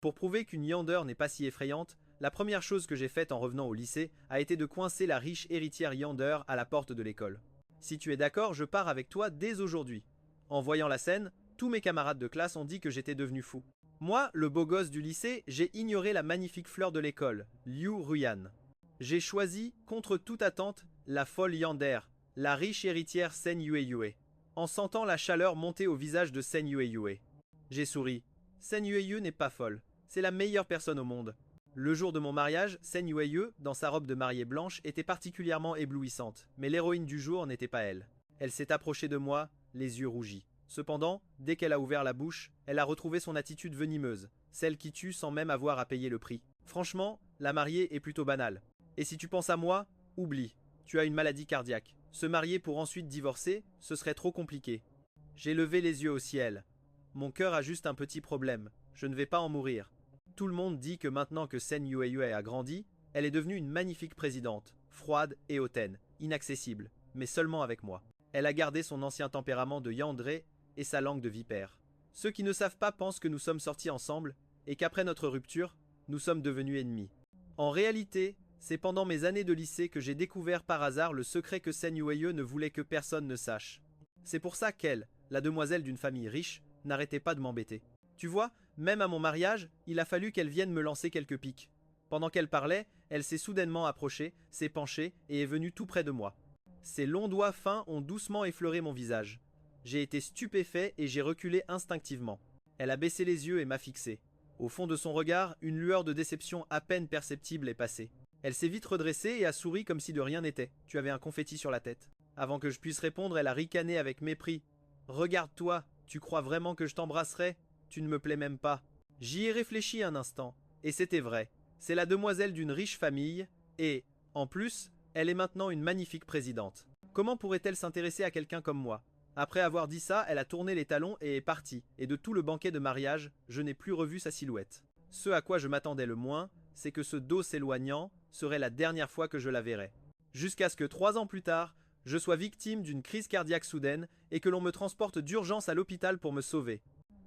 Pour prouver qu'une Yander n'est pas si effrayante, la première chose que j'ai faite en revenant au lycée a été de coincer la riche héritière Yander à la porte de l'école. Si tu es d'accord, je pars avec toi dès aujourd'hui. En voyant la scène, tous mes camarades de classe ont dit que j'étais devenu fou. Moi, le beau gosse du lycée, j'ai ignoré la magnifique fleur de l'école, Liu Ruyan. J'ai choisi, contre toute attente, la folle Yander, la riche héritière Sen Yueyue. En sentant la chaleur monter au visage de Sen Yueyue, j'ai souri. Sen Yueyue n'est pas folle, c'est la meilleure personne au monde. Le jour de mon mariage, Sen Yueyue, dans sa robe de mariée blanche, était particulièrement éblouissante, mais l'héroïne du jour n'était pas elle. Elle s'est approchée de moi, les yeux rougis. Cependant, dès qu'elle a ouvert la bouche, elle a retrouvé son attitude venimeuse, celle qui tue sans même avoir à payer le prix. Franchement, la mariée est plutôt banale. Et si tu penses à moi, oublie, tu as une maladie cardiaque. Se marier pour ensuite divorcer, ce serait trop compliqué. J'ai levé les yeux au ciel. Mon cœur a juste un petit problème, je ne vais pas en mourir. Tout le monde dit que maintenant que Sen Yueyue a grandi, elle est devenue une magnifique présidente, froide et hautaine, inaccessible, mais seulement avec moi. Elle a gardé son ancien tempérament de Yandere et sa langue de vipère. Ceux qui ne savent pas pensent que nous sommes sortis ensemble et qu'après notre rupture, nous sommes devenus ennemis. En réalité, c'est pendant mes années de lycée que j'ai découvert par hasard le secret que Sen Yueyue ne voulait que personne ne sache. C'est pour ça qu'elle, la demoiselle d'une famille riche, n'arrêtait pas de m'embêter. Tu vois, même à mon mariage, il a fallu qu'elle vienne me lancer quelques piques. Pendant qu'elle parlait, elle s'est soudainement approchée, s'est penchée et est venue tout près de moi. Ses longs doigts fins ont doucement effleuré mon visage. J'ai été stupéfait et j'ai reculé instinctivement. Elle a baissé les yeux et m'a fixé. Au fond de son regard, une lueur de déception à peine perceptible est passée. Elle s'est vite redressée et a souri comme si de rien n'était. Tu avais un confetti sur la tête. Avant que je puisse répondre, elle a ricané avec mépris. Regarde-toi, tu crois vraiment que je t'embrasserais? Tu ne me plais même pas. J'y ai réfléchi un instant, et c'était vrai. C'est la demoiselle d'une riche famille, et, en plus, elle est maintenant une magnifique présidente. Comment pourrait-elle s'intéresser à quelqu'un comme moi? Après avoir dit ça, elle a tourné les talons et est partie, et de tout le banquet de mariage, je n'ai plus revu sa silhouette. Ce à quoi je m'attendais le moins, c'est que ce dos s'éloignant serait la dernière fois que je la verrais. Jusqu'à ce que 3 ans plus tard, je sois victime d'une crise cardiaque soudaine et que l'on me transporte d'urgence à l'hôpital pour me sauver.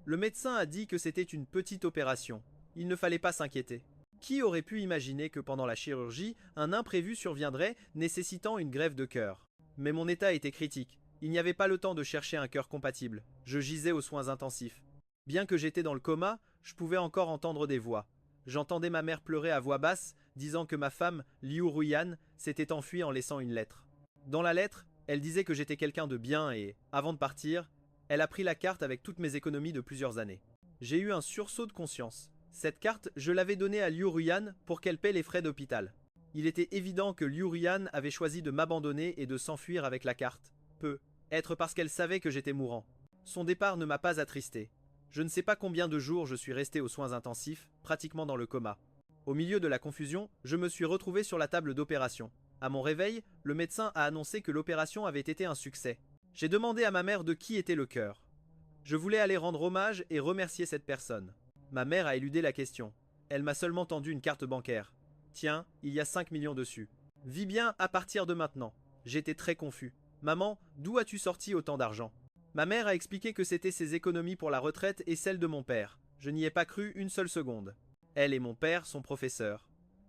Le médecin a dit que c'était une petite opération. Il ne fallait pas s'inquiéter. Qui aurait pu imaginer que pendant la chirurgie, un imprévu surviendrait nécessitant une greffe de cœur? Mais mon état était critique. Il n'y avait pas le temps de chercher un cœur compatible. Je gisais aux soins intensifs. Bien que j'étais dans le coma, je pouvais encore entendre des voix. J'entendais ma mère pleurer à voix basse, disant que ma femme, Liu Ruyan, s'était enfuie en laissant une lettre. Dans la lettre, elle disait que j'étais quelqu'un de bien et, avant de partir, elle a pris la carte avec toutes mes économies de plusieurs années. J'ai eu un sursaut de conscience. Cette carte, je l'avais donnée à Liu Ruyan pour qu'elle paie les frais d'hôpital. Il était évident que Liu Ruyan avait choisi de m'abandonner et de s'enfuir avec la carte. Être parce qu'elle savait que j'étais mourant. Son départ ne m'a pas attristé. Je ne sais pas combien de jours je suis resté aux soins intensifs, pratiquement dans le coma. Au milieu de la confusion, je me suis retrouvé sur la table d'opération. À mon réveil, le médecin a annoncé que l'opération avait été un succès. J'ai demandé à ma mère de qui était le cœur. Je voulais aller rendre hommage et remercier cette personne. Ma mère a éludé la question. Elle m'a seulement tendu une carte bancaire. Tiens, il y a 5 millions dessus. Vis bien à partir de maintenant. J'étais très confus. Maman, d'où as-tu sorti autant d'argent? Ma mère a expliqué que c'était ses économies pour la retraite et celles de mon père. Je n'y ai pas cru une seule seconde. Elle et mon père sont professeurs.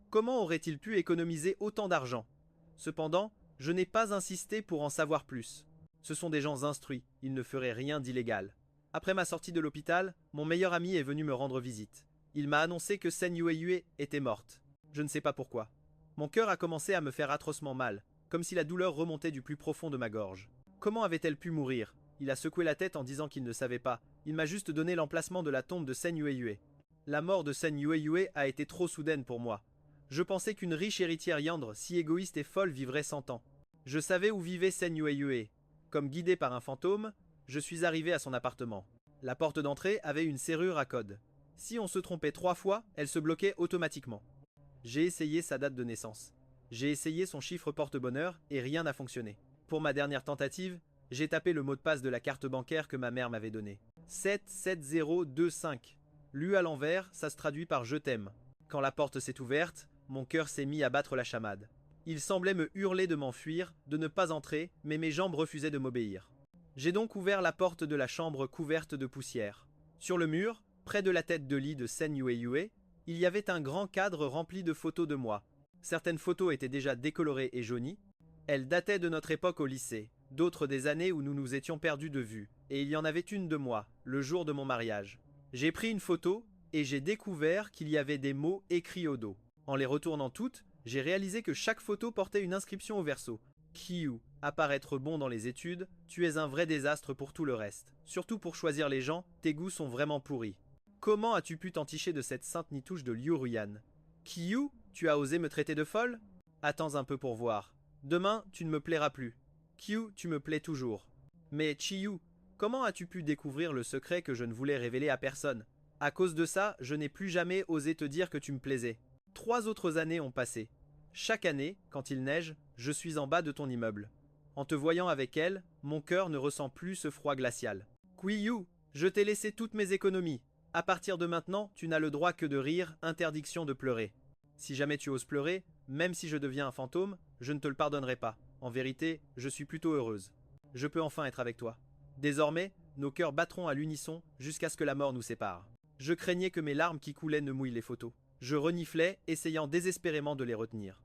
Comment aurait-il pu économiser autant d'argent? Cependant, je n'ai pas insisté pour en savoir plus. Ce sont des gens instruits, ils ne feraient rien d'illégal. Après ma sortie de l'hôpital, mon meilleur ami est venu me rendre visite. Il m'a annoncé que Sen Yueyue était morte. Je ne sais pas pourquoi. Mon cœur a commencé à me faire atrocement mal, comme si la douleur remontait du plus profond de ma gorge. Comment avait-elle pu mourir? Il a secoué la tête en disant qu'il ne savait pas. Il m'a juste donné l'emplacement de la tombe de Sen Yueyue. La mort de Sen Yueyue a été trop soudaine pour moi. Je pensais qu'une riche héritière Yandre, si égoïste et folle, vivrait 100 ans. Je savais où vivait Sen Yueyue. Comme guidé par un fantôme, je suis arrivé à son appartement. La porte d'entrée avait une serrure à code. Si on se trompait 3 fois, elle se bloquait automatiquement. J'ai essayé sa date de naissance. J'ai essayé son chiffre porte-bonheur et rien n'a fonctionné. Pour ma dernière tentative, j'ai tapé le mot de passe de la carte bancaire que ma mère m'avait donné. 77025. Lu à l'envers, ça se traduit par je t'aime. Quand la porte s'est ouverte, mon cœur s'est mis à battre la chamade. Il semblait me hurler de m'enfuir, de ne pas entrer, mais mes jambes refusaient de m'obéir. J'ai donc ouvert la porte de la chambre couverte de poussière. Sur le mur, Près de la tête de lit de Sen Yue, il y avait un grand cadre rempli de photos de moi. Certaines photos étaient déjà décolorées et jaunies. Elles dataient de notre époque au lycée, d'autres des années où nous nous étions perdus de vue, et il y en avait une de moi, le jour de mon mariage. J'ai pris une photo et j'ai découvert qu'il y avait des mots écrits au dos. En les retournant toutes, j'ai réalisé que chaque photo portait une inscription au verso. Kyu, à part être bon dans les études, tu es un vrai désastre pour tout le reste. Surtout pour choisir les gens, tes goûts sont vraiment pourris. Comment as-tu pu t'enticher de cette sainte nitouche de Liu Ruyan? Kyu, tu as osé me traiter de folle? Attends un peu pour voir. Demain, tu ne me plairas plus. Kyu, tu me plais toujours. Mais Chiyu, comment as-tu pu découvrir le secret que je ne voulais révéler à personne? À cause de ça, je n'ai plus jamais osé te dire que tu me plaisais. 3 autres années ont passé. Chaque année, quand il neige, je suis en bas de ton immeuble. En te voyant avec elle, mon cœur ne ressent plus ce froid glacial. Qiyu, je t'ai laissé toutes mes économies. À partir de maintenant, tu n'as le droit que de rire, interdiction de pleurer. Si jamais tu oses pleurer, même si je deviens un fantôme, je ne te le pardonnerai pas. En vérité, je suis plutôt heureuse. Je peux enfin être avec toi. Désormais, nos cœurs battront à l'unisson jusqu'à ce que la mort nous sépare. Je craignais que mes larmes qui coulaient ne mouillent les photos. Je reniflais, essayant désespérément de les retenir.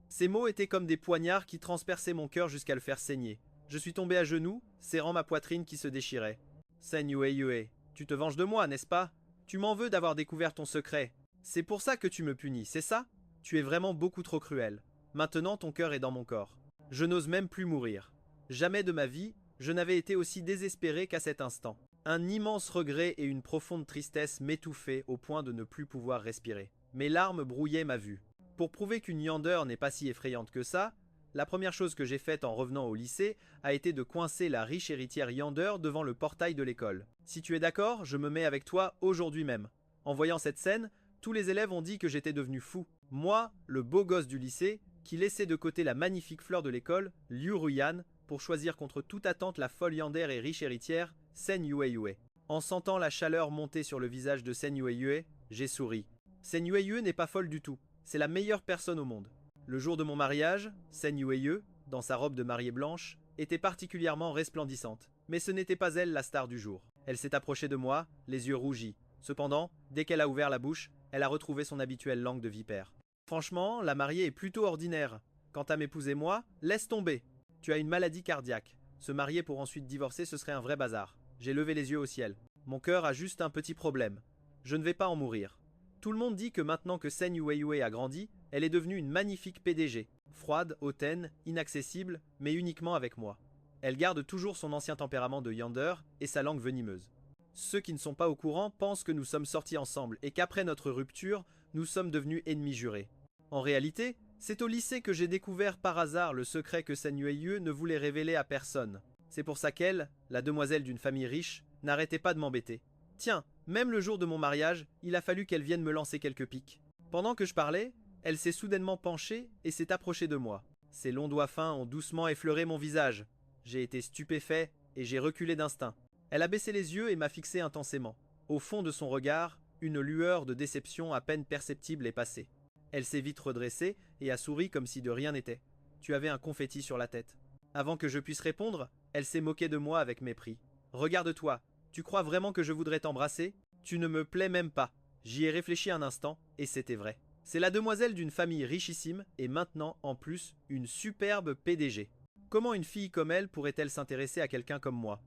Ces mots étaient comme des poignards qui transperçaient mon cœur jusqu'à le faire saigner. Je suis tombé à genoux, serrant ma poitrine qui se déchirait. Sen Yue, tu te venges de moi, n'est-ce pas? Tu m'en veux d'avoir découvert ton secret. C'est pour ça que tu me punis, c'est ça? Tu es vraiment beaucoup trop cruel. Maintenant, ton cœur est dans mon corps. Je n'ose même plus mourir. Jamais de ma vie, je n'avais été aussi désespéré qu'à cet instant. Un immense regret et une profonde tristesse m'étouffaient au point de ne plus pouvoir respirer. Mes larmes brouillaient ma vue. Pour prouver qu'une Yander n'est pas si effrayante que ça, la première chose que j'ai faite en revenant au lycée a été de coincer la riche héritière Yander devant le portail de l'école. Si tu es d'accord, je me mets avec toi aujourd'hui même. En voyant cette scène, tous les élèves ont dit que j'étais devenu fou. Moi, le beau gosse du lycée, qui laissait de côté la magnifique fleur de l'école, Liu Ruyan, pour choisir contre toute attente la folle Yander et riche héritière, Sen Yue. En sentant la chaleur monter sur le visage de Sen Yue, j'ai souri. Sen Yue n'est pas folle du tout. C'est la meilleure personne au monde. Le jour de mon mariage, Sen Yue, dans sa robe de mariée blanche, était particulièrement resplendissante. Mais ce n'était pas elle la star du jour. Elle s'est approchée de moi, les yeux rougis. Cependant, dès qu'elle a ouvert la bouche, elle a retrouvé son habituelle langue de vipère. Franchement, la mariée est plutôt ordinaire. Quant à m'épouser moi, laisse tomber. Tu as une maladie cardiaque. Se marier pour ensuite divorcer, ce serait un vrai bazar. J'ai levé les yeux au ciel. Mon cœur a juste un petit problème. Je ne vais pas en mourir. Tout le monde dit que maintenant que Sen Yue a grandi, elle est devenue une magnifique PDG. Froide, hautaine, inaccessible, mais uniquement avec moi. Elle garde toujours son ancien tempérament de Yander et sa langue venimeuse. Ceux qui ne sont pas au courant pensent que nous sommes sortis ensemble et qu'après notre rupture, nous sommes devenus ennemis jurés. En réalité, c'est au lycée que j'ai découvert par hasard le secret que Sen Yue ne voulait révéler à personne. C'est pour ça qu'elle, la demoiselle d'une famille riche, n'arrêtait pas de m'embêter. Tiens, même le jour de mon mariage, il a fallu qu'elle vienne me lancer quelques piques. Pendant que je parlais, elle s'est soudainement penchée et s'est approchée de moi. Ses longs doigts fins ont doucement effleuré mon visage. J'ai été stupéfait et j'ai reculé d'instinct. Elle a baissé les yeux et m'a fixé intensément. Au fond de son regard, une lueur de déception à peine perceptible est passée. Elle s'est vite redressée et a souri comme si de rien n'était. Tu avais un confetti sur la tête. Avant que je puisse répondre, elle s'est moquée de moi avec mépris. Regarde-toi, tu crois vraiment que je voudrais t'embrasser? Tu ne me plais même pas. J'y ai réfléchi un instant et c'était vrai. C'est la demoiselle d'une famille richissime et maintenant, en plus, une superbe PDG. Comment une fille comme elle pourrait-elle s'intéresser à quelqu'un comme moi?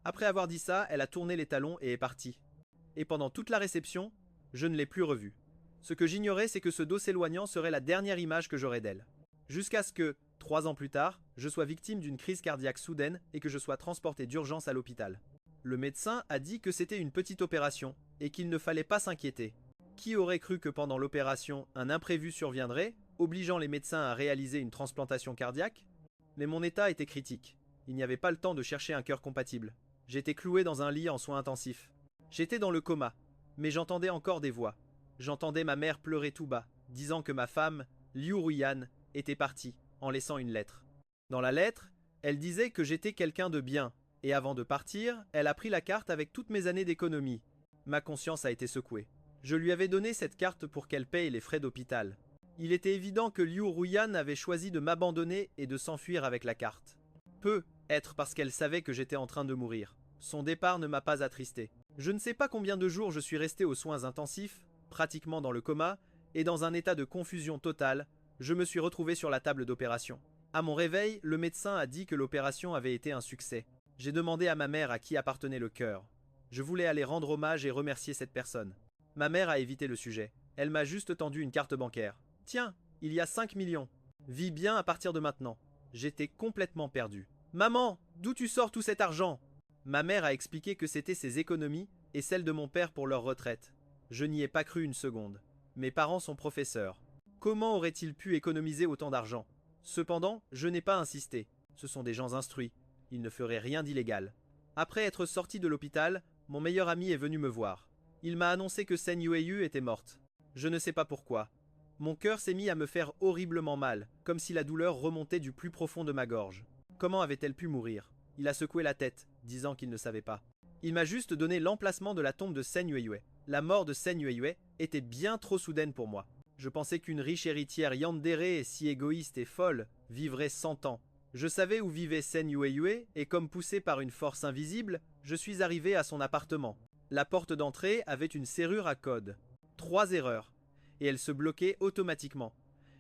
Après avoir dit ça, elle a tourné les talons et est partie. Et pendant toute la réception, je ne l'ai plus revue. Ce que j'ignorais, c'est que ce dos s'éloignant serait la dernière image que j'aurais d'elle. Jusqu'à ce que, 3 ans plus tard, je sois victime d'une crise cardiaque soudaine et que je sois transporté d'urgence à l'hôpital. Le médecin a dit que c'était une petite opération et qu'il ne fallait pas s'inquiéter. Qui aurait cru que pendant l'opération, un imprévu surviendrait, obligeant les médecins à réaliser une transplantation cardiaque? Mais mon état était critique. Il n'y avait pas le temps de chercher un cœur compatible. J'étais cloué dans un lit en soins intensifs. J'étais dans le coma, mais j'entendais encore des voix. J'entendais ma mère pleurer tout bas, disant que ma femme, Liu Ruyan, était partie, en laissant une lettre. Dans la lettre, elle disait que j'étais quelqu'un de bien, et avant de partir, elle a pris la carte avec toutes mes années d'économie. Ma conscience a été secouée. Je lui avais donné cette carte pour qu'elle paye les frais d'hôpital. Il était évident que Liu Ruyan avait choisi de m'abandonner et de s'enfuir avec la carte. Peut être parce qu'elle savait que j'étais en train de mourir. Son départ ne m'a pas attristé. Je ne sais pas combien de jours je suis resté aux soins intensifs, pratiquement dans le coma, et dans un état de confusion totale, je me suis retrouvé sur la table d'opération. À mon réveil, le médecin a dit que l'opération avait été un succès. J'ai demandé à ma mère à qui appartenait le cœur. Je voulais aller rendre hommage et remercier cette personne. Ma mère a évité le sujet. Elle m'a juste tendu une carte bancaire. Tiens, il y a 5 millions. Vis bien à partir de maintenant. J'étais complètement perdu. Maman, d'où tu sors tout cet argent? Ma mère a expliqué que c'était ses économies et celles de mon père pour leur retraite. Je n'y ai pas cru une seconde. Mes parents sont professeurs. Comment auraient-ils pu économiser autant d'argent? Cependant, je n'ai pas insisté. Ce sont des gens instruits. Ils ne feraient rien d'illégal. Après être sorti de l'hôpital, mon meilleur ami est venu me voir. Il m'a annoncé que Sen Yueyu était morte. Je ne sais pas pourquoi. Mon cœur s'est mis à me faire horriblement mal, comme si la douleur remontait du plus profond de ma gorge. Comment avait-elle pu mourir? Il a secoué la tête, disant qu'il ne savait pas. Il m'a juste donné l'emplacement de la tombe de Sen Yueyu. La mort de Sen Yueyu était bien trop soudaine pour moi. Je pensais qu'une riche héritière yandere, si égoïste et folle, vivrait 100 ans. Je savais où vivait Sen Yueyu et comme poussé par une force invisible, je suis arrivé à son appartement. La porte d'entrée avait une serrure à code. 3 erreurs. Et elle se bloquait automatiquement.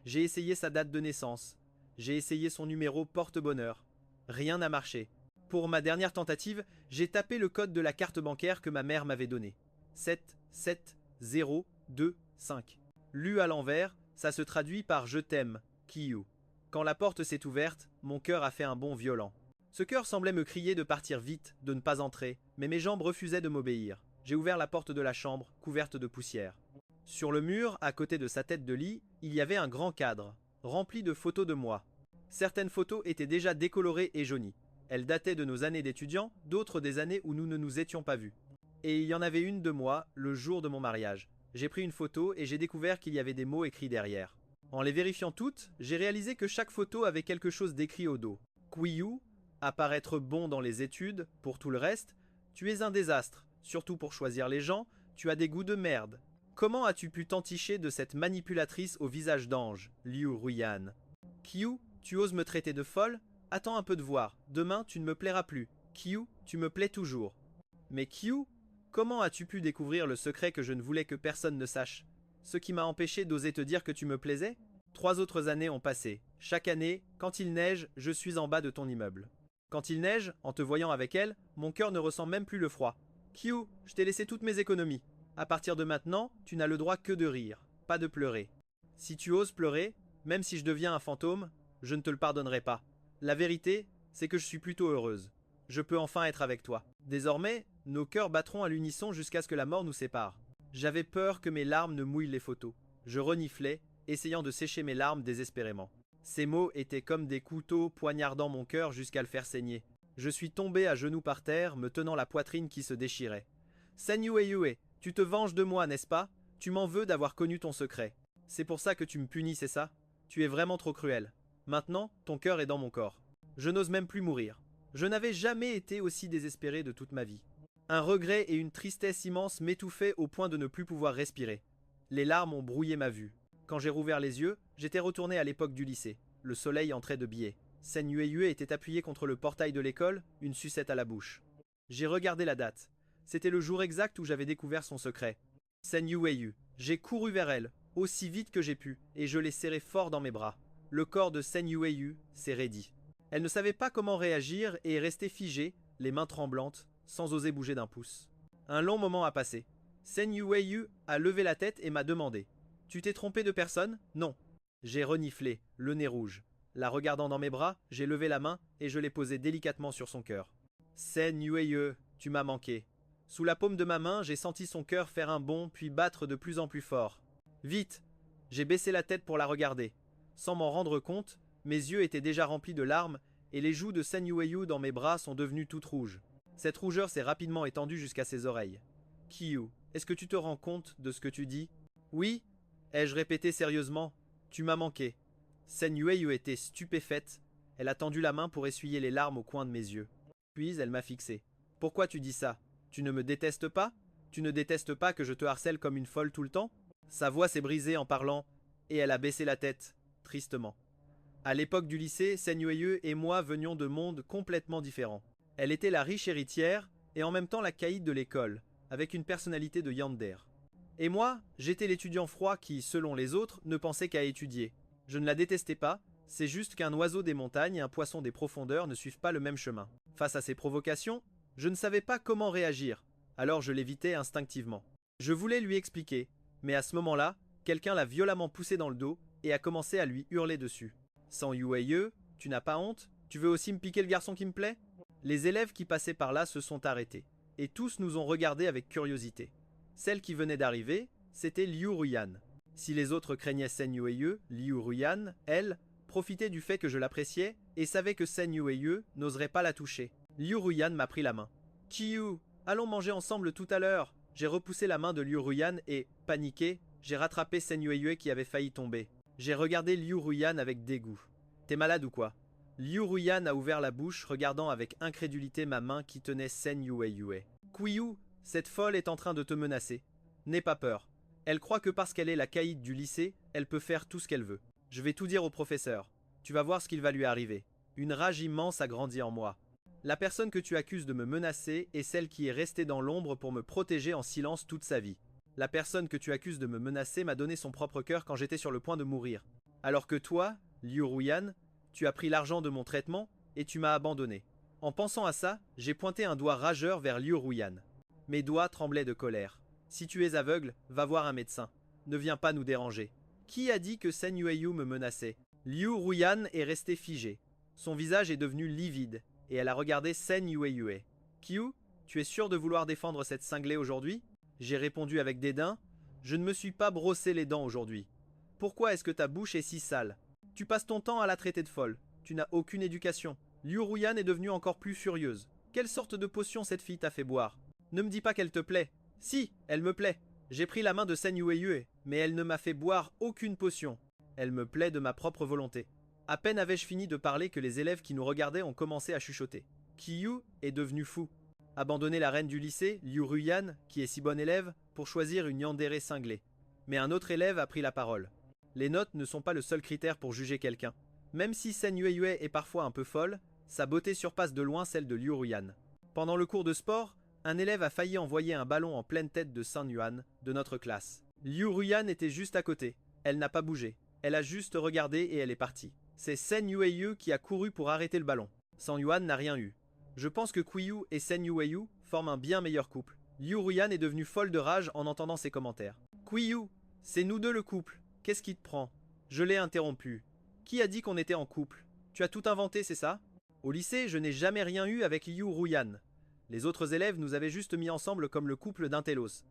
J'ai essayé sa date de naissance. J'ai essayé son numéro porte-bonheur. Rien n'a marché. Pour ma dernière tentative, j'ai tapé le code de la carte bancaire que ma mère m'avait donné. 77025. Lu à l'envers, ça se traduit par je t'aime, Kiyu. Quand la porte s'est ouverte, mon cœur a fait un bond violent. Ce cœur semblait me crier de partir vite, de ne pas entrer, mais mes jambes refusaient de m'obéir. J'ai ouvert la porte de la chambre, couverte de poussière. Sur le mur, à côté de sa tête de lit, il y avait un grand cadre, rempli de photos de moi. Certaines photos étaient déjà décolorées et jaunies. Elles dataient de nos années d'étudiants, d'autres des années où nous ne nous étions pas vus. Et il y en avait une de moi, le jour de mon mariage. J'ai pris une photo et j'ai découvert qu'il y avait des mots écrits derrière. En les vérifiant toutes, j'ai réalisé que chaque photo avait quelque chose d'écrit au dos. Quiyu, apparaître bon dans les études, pour tout le reste, tu es un désastre, surtout pour choisir les gens, tu as des goûts de merde. Comment as-tu pu t'enticher de cette manipulatrice au visage d'ange, Liu Ruyan? Kiyu, tu oses me traiter de folle? Attends un peu de voir, demain tu ne me plairas plus. Kiyu, tu me plais toujours. Mais Kiyu, comment as-tu pu découvrir le secret que je ne voulais que personne ne sache? Ce qui m'a empêché d'oser te dire que tu me plaisais? 3 autres années ont passé. Chaque année, quand il neige, je suis en bas de ton immeuble. Quand il neige, en te voyant avec elle, mon cœur ne ressent même plus le froid. Kiyu, je t'ai laissé toutes mes économies. À partir de maintenant, tu n'as le droit que de rire, pas de pleurer. Si tu oses pleurer, même si je deviens un fantôme, je ne te le pardonnerai pas. La vérité, c'est que je suis plutôt heureuse. Je peux enfin être avec toi. Désormais, nos cœurs battront à l'unisson jusqu'à ce que la mort nous sépare. J'avais peur que mes larmes ne mouillent les photos. Je reniflais, essayant de sécher mes larmes désespérément. Ces mots étaient comme des couteaux poignardant mon cœur jusqu'à le faire saigner. Je suis tombé à genoux par terre, me tenant la poitrine qui se déchirait. Sen Yueyu, tu te venges de moi, n'est-ce pas? Tu m'en veux d'avoir connu ton secret. C'est pour ça que tu me punis, c'est ça? Tu es vraiment trop cruel. Maintenant, ton cœur est dans mon corps. Je n'ose même plus mourir. Je n'avais jamais été aussi désespéré de toute ma vie. Un regret et une tristesse immense m'étouffaient au point de ne plus pouvoir respirer. Les larmes ont brouillé ma vue. Quand j'ai rouvert les yeux, j'étais retourné à l'époque du lycée. Le soleil entrait de biais. Sen Yueyu était appuyé contre le portail de l'école, une sucette à la bouche. J'ai regardé la date. C'était le jour exact où j'avais découvert son secret. Sen Yueyu. J'ai couru vers elle, aussi vite que j'ai pu, et je l'ai serrée fort dans mes bras. Le corps de Sen Yueyu s'est raidi. Elle ne savait pas comment réagir et est restée figée, les mains tremblantes, sans oser bouger d'un pouce. Un long moment a passé. Sen Yueyu a levé la tête et m'a demandé: « Tu t'es trompé de personne? Non. » J'ai reniflé, le nez rouge. La regardant dans mes bras, j'ai levé la main et je l'ai posée délicatement sur son cœur. « Sen Yueyu, tu m'as manqué. » Sous la paume de ma main, j'ai senti son cœur faire un bond puis battre de plus en plus fort. Vite! J'ai baissé la tête pour la regarder. Sans m'en rendre compte, mes yeux étaient déjà remplis de larmes et les joues de Sen Yueyu dans mes bras sont devenues toutes rouges. Cette rougeur s'est rapidement étendue jusqu'à ses oreilles. « Kiyu, est-ce que tu te rends compte de ce que tu dis? » « Oui, ai-je répété sérieusement. Tu m'as manqué. » Sen Yueyu était stupéfaite. Elle a tendu la main pour essuyer les larmes au coin de mes yeux. Puis elle m'a fixé. « Pourquoi tu dis ça? Tu ne me détestes pas? Tu ne détestes pas que je te harcèle comme une folle tout le temps? » Sa voix s'est brisée en parlant, et elle a baissé la tête, tristement. À l'époque du lycée, Sen Yueyu et moi venions de mondes complètement différents. Elle était la riche héritière, et en même temps la caïd de l'école, avec une personnalité de yandere. Et moi, j'étais l'étudiant froid qui, selon les autres, ne pensait qu'à étudier. Je ne la détestais pas, c'est juste qu'un oiseau des montagnes et un poisson des profondeurs ne suivent pas le même chemin. Face à ces provocations, je ne savais pas comment réagir, alors je l'évitais instinctivement. Je voulais lui expliquer, mais à ce moment-là, quelqu'un l'a violemment poussé dans le dos et a commencé à lui hurler dessus. Sans Yueyue, tu n'as pas honte? Tu veux aussi me piquer le garçon qui me plaît? Les élèves qui passaient par là se sont arrêtés, et tous nous ont regardés avec curiosité. Celle qui venait d'arriver, c'était Liu Ruyan. Si les autres craignaient Sen Yueyue, Liu Ruyan, elle, profitait du fait que je l'appréciais et savait que Sen Yueyue n'oserait pas la toucher. Liu Ruyan m'a pris la main. Qiyu, allons manger ensemble tout à l'heure. J'ai repoussé la main de Liu Ruyan et, paniqué, j'ai rattrapé Sen Yueyue qui avait failli tomber. J'ai regardé Liu Ruyan avec dégoût. T'es malade ou quoi? Liu Ruyan a ouvert la bouche, regardant avec incrédulité ma main qui tenait Sen Yueyue. Qiyu, cette folle est en train de te menacer. N'aie pas peur. Elle croit que parce qu'elle est la caïd du lycée, elle peut faire tout ce qu'elle veut. Je vais tout dire au professeur. Tu vas voir ce qu'il va lui arriver. Une rage immense a grandi en moi. La personne que tu accuses de me menacer est celle qui est restée dans l'ombre pour me protéger en silence toute sa vie. La personne que tu accuses de me menacer m'a donné son propre cœur quand j'étais sur le point de mourir. Alors que toi, Liu Ruyan, tu as pris l'argent de mon traitement et tu m'as abandonné. En pensant à ça, j'ai pointé un doigt rageur vers Liu Ruyan. Mes doigts tremblaient de colère. Si tu es aveugle, va voir un médecin. Ne viens pas nous déranger. Qui a dit que Sen Yueyue me menaçait? Liu Ruyan est restée figée. Son visage est devenu livide, et elle a regardé Sen Yueyue. Qiyu, tu es sûr de vouloir défendre cette cinglée aujourd'hui? J'ai répondu avec dédain. Je ne me suis pas brossé les dents aujourd'hui. Pourquoi est-ce que ta bouche est si sale? Tu passes ton temps à la traiter de folle. Tu n'as aucune éducation. Liu Ruyan est devenue encore plus furieuse. Quelle sorte de potion cette fille t'a fait boire? Ne me dis pas qu'elle te plaît. Si, elle me plaît. J'ai pris la main de Sen Yueyue, mais elle ne m'a fait boire aucune potion. Elle me plaît de ma propre volonté. À peine avais-je fini de parler que les élèves qui nous regardaient ont commencé à chuchoter. Qiyu est devenu fou. Abandonner la reine du lycée, Liu Ruyan, qui est si bonne élève, pour choisir une yandere cinglée. Mais un autre élève a pris la parole. Les notes ne sont pas le seul critère pour juger quelqu'un. Même si Sen Yueyue est parfois un peu folle, sa beauté surpasse de loin celle de Liu Ruyan. Pendant le cours de sport, un élève a failli envoyer un ballon en pleine tête de San Yuan, de notre classe. Liu Ruyan était juste à côté. Elle n'a pas bougé. Elle a juste regardé et elle est partie. C'est Sen Yueyue qui a couru pour arrêter le ballon. San Yuan n'a rien eu. Je pense que Qiyu et Sen Yueyue forment un bien meilleur couple. Liu Ruyan est devenue folle de rage en entendant ces commentaires. Qiyu, c'est nous deux le couple. Qu'est-ce qui te prend? Je l'ai interrompu. Qui a dit qu'on était en couple? Tu as tout inventé, c'est ça? Au lycée, je n'ai jamais rien eu avec Liu Ruyan. Les autres élèves nous avaient juste mis ensemble comme le couple d'un télos.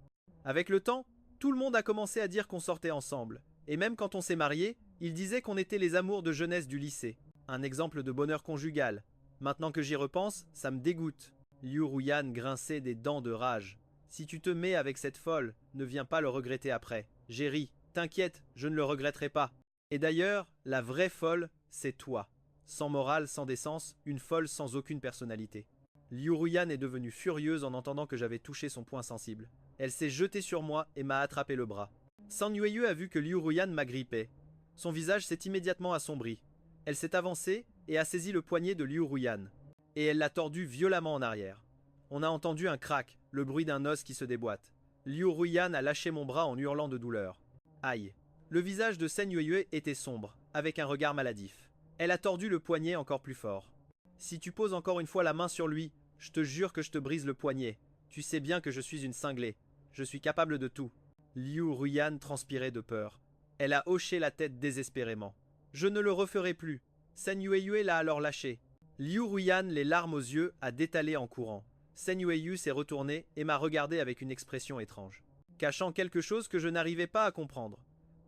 Avec le temps, tout le monde a commencé à dire qu'on sortait ensemble. Et même quand on s'est mariés, ils disaient qu'on était les amours de jeunesse du lycée. Un exemple de bonheur conjugal. Maintenant que j'y repense, ça me dégoûte. Liu Ruyan grinçait des dents de rage. Si tu te mets avec cette folle, ne viens pas le regretter après. J'ai ri. T'inquiète, je ne le regretterai pas. Et d'ailleurs, la vraie folle, c'est toi. Sans morale, sans décence, une folle sans aucune personnalité. Liu Ruyan est devenue furieuse en entendant que j'avais touché son point sensible. Elle s'est jetée sur moi et m'a attrapé le bras. San Yueyue a vu que Liu Ruyan m'agrippait. Son visage s'est immédiatement assombri. Elle s'est avancée et a saisi le poignet de Liu Ruyan. Et elle l'a tordu violemment en arrière. On a entendu un crack, le bruit d'un os qui se déboîte. Liu Ruyan a lâché mon bras en hurlant de douleur. Aïe. Le visage de Sen Yueyue était sombre, avec un regard maladif. Elle a tordu le poignet encore plus fort. Si tu poses encore une fois la main sur lui, je te jure que je te brise le poignet. Tu sais bien que je suis une cinglée. Je suis capable de tout. Liu Ruyan transpirait de peur. Elle a hoché la tête désespérément. Je ne le referai plus. Sen Yueyue l'a alors lâché. Liu Ruyan, les larmes aux yeux, a détalé en courant. Sen Yueyue s'est retournée et m'a regardé avec une expression étrange, cachant quelque chose que je n'arrivais pas à comprendre.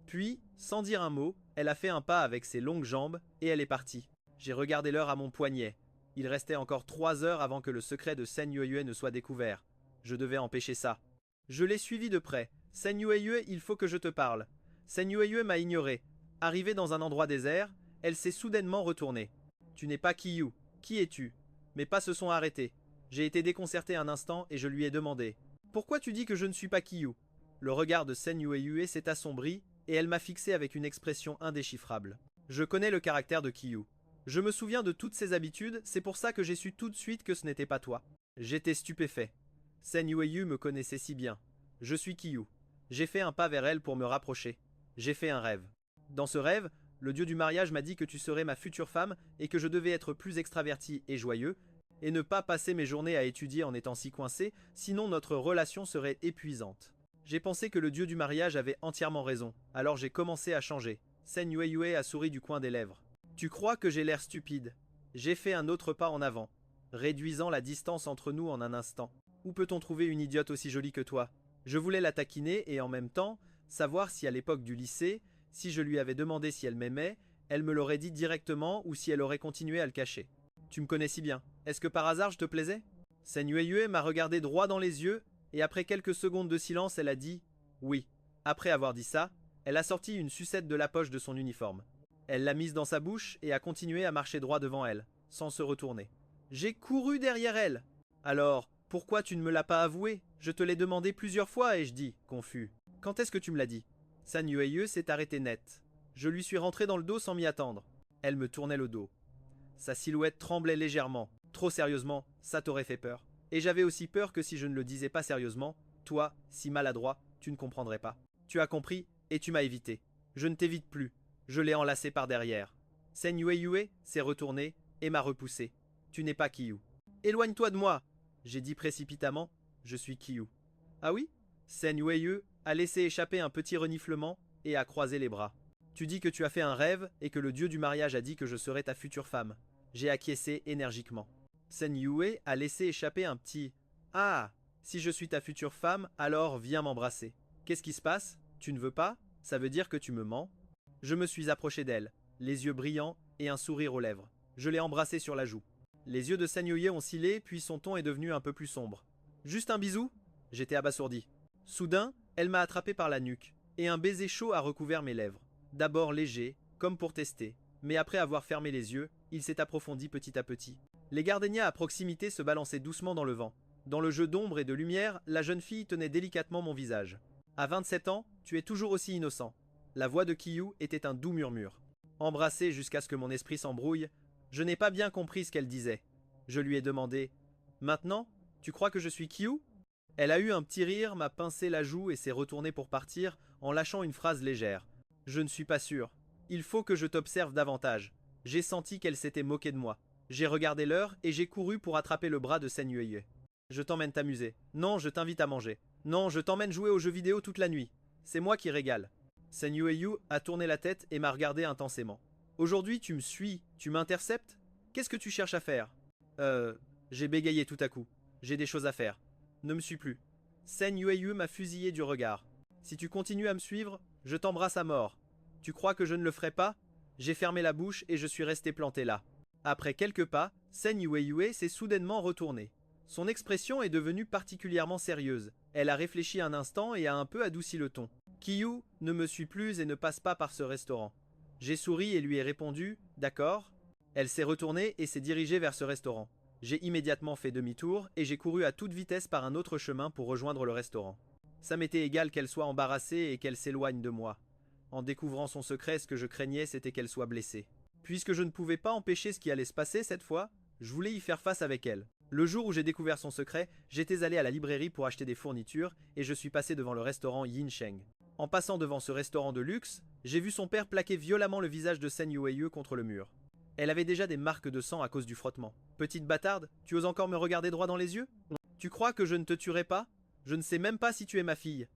Puis, sans dire un mot, elle a fait un pas avec ses longues jambes et elle est partie. J'ai regardé l'heure à mon poignet. Il restait encore 3 heures avant que le secret de Sen Yueyue ne soit découvert. Je devais empêcher ça. Je l'ai suivi de près. Sen Yueyue, il faut que je te parle. Sen Yueyue m'a ignoré. Arrivée dans un endroit désert, elle s'est soudainement retournée. Tu n'es pas Qiyu. Qui es-tu? Mes pas se sont arrêtés. J'ai été déconcerté un instant et je lui ai demandé. Pourquoi tu dis que je ne suis pas Qiyu? Le regard de Sen Yueyue s'est assombri et elle m'a fixé avec une expression indéchiffrable. Je connais le caractère de Qiyu. Je me souviens de toutes ses habitudes, c'est pour ça que j'ai su tout de suite que ce n'était pas toi. J'étais stupéfait. Sen Yueyu me connaissait si bien. Je suis Kiyu. J'ai fait un pas vers elle pour me rapprocher. J'ai fait un rêve. Dans ce rêve, le dieu du mariage m'a dit que tu serais ma future femme et que je devais être plus extraverti et joyeux, et ne pas passer mes journées à étudier en étant si coincé, sinon notre relation serait épuisante. J'ai pensé que le dieu du mariage avait entièrement raison, alors j'ai commencé à changer. Sen Yueyue a souri du coin des lèvres. Tu crois que j'ai l'air stupide? J'ai fait un autre pas en avant, réduisant la distance entre nous en un instant. Où peut-on trouver une idiote aussi jolie que toi? Je voulais la taquiner et en même temps, savoir si à l'époque du lycée, si je lui avais demandé si elle m'aimait, elle me l'aurait dit directement ou si elle aurait continué à le cacher. Tu me connais si bien. Est-ce que par hasard je te plaisais? Sen Yueyue m'a regardé droit dans les yeux et après quelques secondes de silence, elle a dit oui. Après avoir dit ça, elle a sorti une sucette de la poche de son uniforme. Elle l'a mise dans sa bouche et a continué à marcher droit devant elle, sans se retourner. J'ai couru derrière elle. Alors, pourquoi tu ne me l'as pas avoué? Je te l'ai demandé plusieurs fois, ai-je dit, confus. Quand est-ce que tu me l'as dit? San Yueyue s'est arrêté net. Je lui suis rentré dans le dos sans m'y attendre. Elle me tournait le dos. Sa silhouette tremblait légèrement. Trop sérieusement, ça t'aurait fait peur. Et j'avais aussi peur que si je ne le disais pas sérieusement, toi, si maladroit, tu ne comprendrais pas. Tu as compris et tu m'as évité. Je ne t'évite plus. Je l'ai enlacé par derrière. Sen Yueyue s'est retourné et m'a repoussé. Tu n'es pas Kiyu. Éloigne-toi de moi, j'ai dit précipitamment. Je suis Kiyu. Ah oui? Sen Yueyue a laissé échapper un petit reniflement et a croisé les bras. Tu dis que tu as fait un rêve et que le dieu du mariage a dit que je serais ta future femme. J'ai acquiescé énergiquement. Sen Yue a laissé échapper un petit « Ah, si je suis ta future femme, alors viens m'embrasser. Qu'est-ce qui se passe? Tu ne veux pas? Ça veut dire que tu me mens ?» Je me suis approché d'elle, les yeux brillants et un sourire aux lèvres. Je l'ai embrassée sur la joue. Les yeux de Sen Yue ont scellé, puis son ton est devenu un peu plus sombre. « Juste un bisou ?» J'étais abasourdi. Soudain, elle m'a attrapé par la nuque, et un baiser chaud a recouvert mes lèvres. D'abord léger, comme pour tester, mais après avoir fermé les yeux, il s'est approfondi petit à petit. Les gardénias à proximité se balançaient doucement dans le vent. Dans le jeu d'ombre et de lumière, la jeune fille tenait délicatement mon visage. À 27 ans, tu es toujours aussi innocent. La voix de Kiyu était un doux murmure. Embrassé jusqu'à ce que mon esprit s'embrouille, je n'ai pas bien compris ce qu'elle disait. Je lui ai demandé « Maintenant, tu crois que je suis Kiyu ?» Elle a eu un petit rire, m'a pincé la joue et s'est retournée pour partir en lâchant une phrase légère. Je ne suis pas sûr. Il faut que je t'observe davantage. J'ai senti qu'elle s'était moquée de moi. J'ai regardé l'heure et j'ai couru pour attraper le bras de Sen Yueyue. Je t'emmène t'amuser. Non, je t'invite à manger. Non, je t'emmène jouer aux jeux vidéo toute la nuit. C'est moi qui régale. Sen Yueyue a tourné la tête et m'a regardé intensément. Aujourd'hui, tu me suis, tu m'interceptes? Qu'est-ce que tu cherches à faire? J'ai bégayé tout à coup. J'ai des choses à faire. Ne me suis plus. Sen Yueyue m'a fusillé du regard. Si tu continues à me suivre, je t'embrasse à mort. Tu crois que je ne le ferai pas? J'ai fermé la bouche et je suis resté planté là. Après quelques pas, Sen Yueyue s'est soudainement retournée. Son expression est devenue particulièrement sérieuse. Elle a réfléchi un instant et a un peu adouci le ton. Kiyu ne me suit plus et ne passe pas par ce restaurant. J'ai souri et lui ai répondu « D'accord ». Elle s'est retournée et s'est dirigée vers ce restaurant. J'ai immédiatement fait demi-tour et j'ai couru à toute vitesse par un autre chemin pour rejoindre le restaurant. Ça m'était égal qu'elle soit embarrassée et qu'elle s'éloigne de moi. En découvrant son secret, ce que je craignais, c'était qu'elle soit blessée. Puisque je ne pouvais pas empêcher ce qui allait se passer cette fois, je voulais y faire face avec elle. Le jour où j'ai découvert son secret, j'étais allé à la librairie pour acheter des fournitures et je suis passé devant le restaurant Yin Sheng. En passant devant ce restaurant de luxe, j'ai vu son père plaquer violemment le visage de Sen Yueyue contre le mur. Elle avait déjà des marques de sang à cause du frottement. Petite bâtarde, tu oses encore me regarder droit dans les yeux? Tu crois que je ne te tuerai pas? Je ne sais même pas si tu es ma fille.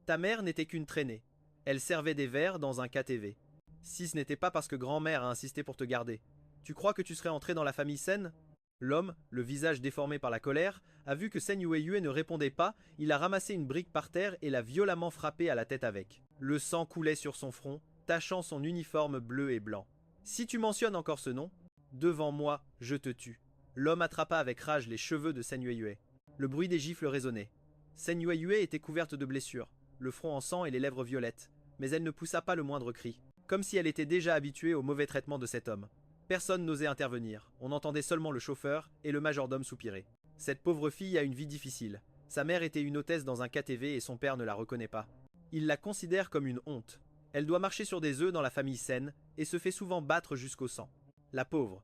Ta mère n'était qu'une traînée. Elle servait des verres dans un KTV. Si ce n'était pas parce que grand-mère a insisté pour te garder. Tu crois que tu serais entré dans la famille Sen? L'homme, le visage déformé par la colère, a vu que Sen Yueyue ne répondait pas, il a ramassé une brique par terre et l'a violemment frappé à la tête avec. Le sang coulait sur son front, tachant son uniforme bleu et blanc. Si tu mentionnes encore ce nom, devant moi, je te tue. L'homme attrapa avec rage les cheveux de Sen Yueyue. Le bruit des gifles résonnait. Sen Yueyue était couverte de blessures, le front en sang et les lèvres violettes, mais elle ne poussa pas le moindre cri, comme si elle était déjà habituée au mauvais traitement de cet homme. Personne n'osait intervenir, on entendait seulement le chauffeur et le majordome soupirer. Cette pauvre fille a une vie difficile. Sa mère était une hôtesse dans un KTV et son père ne la reconnaît pas. Il la considère comme une honte. Elle doit marcher sur des œufs dans la famille Sen et se fait souvent battre jusqu'au sang. La pauvre.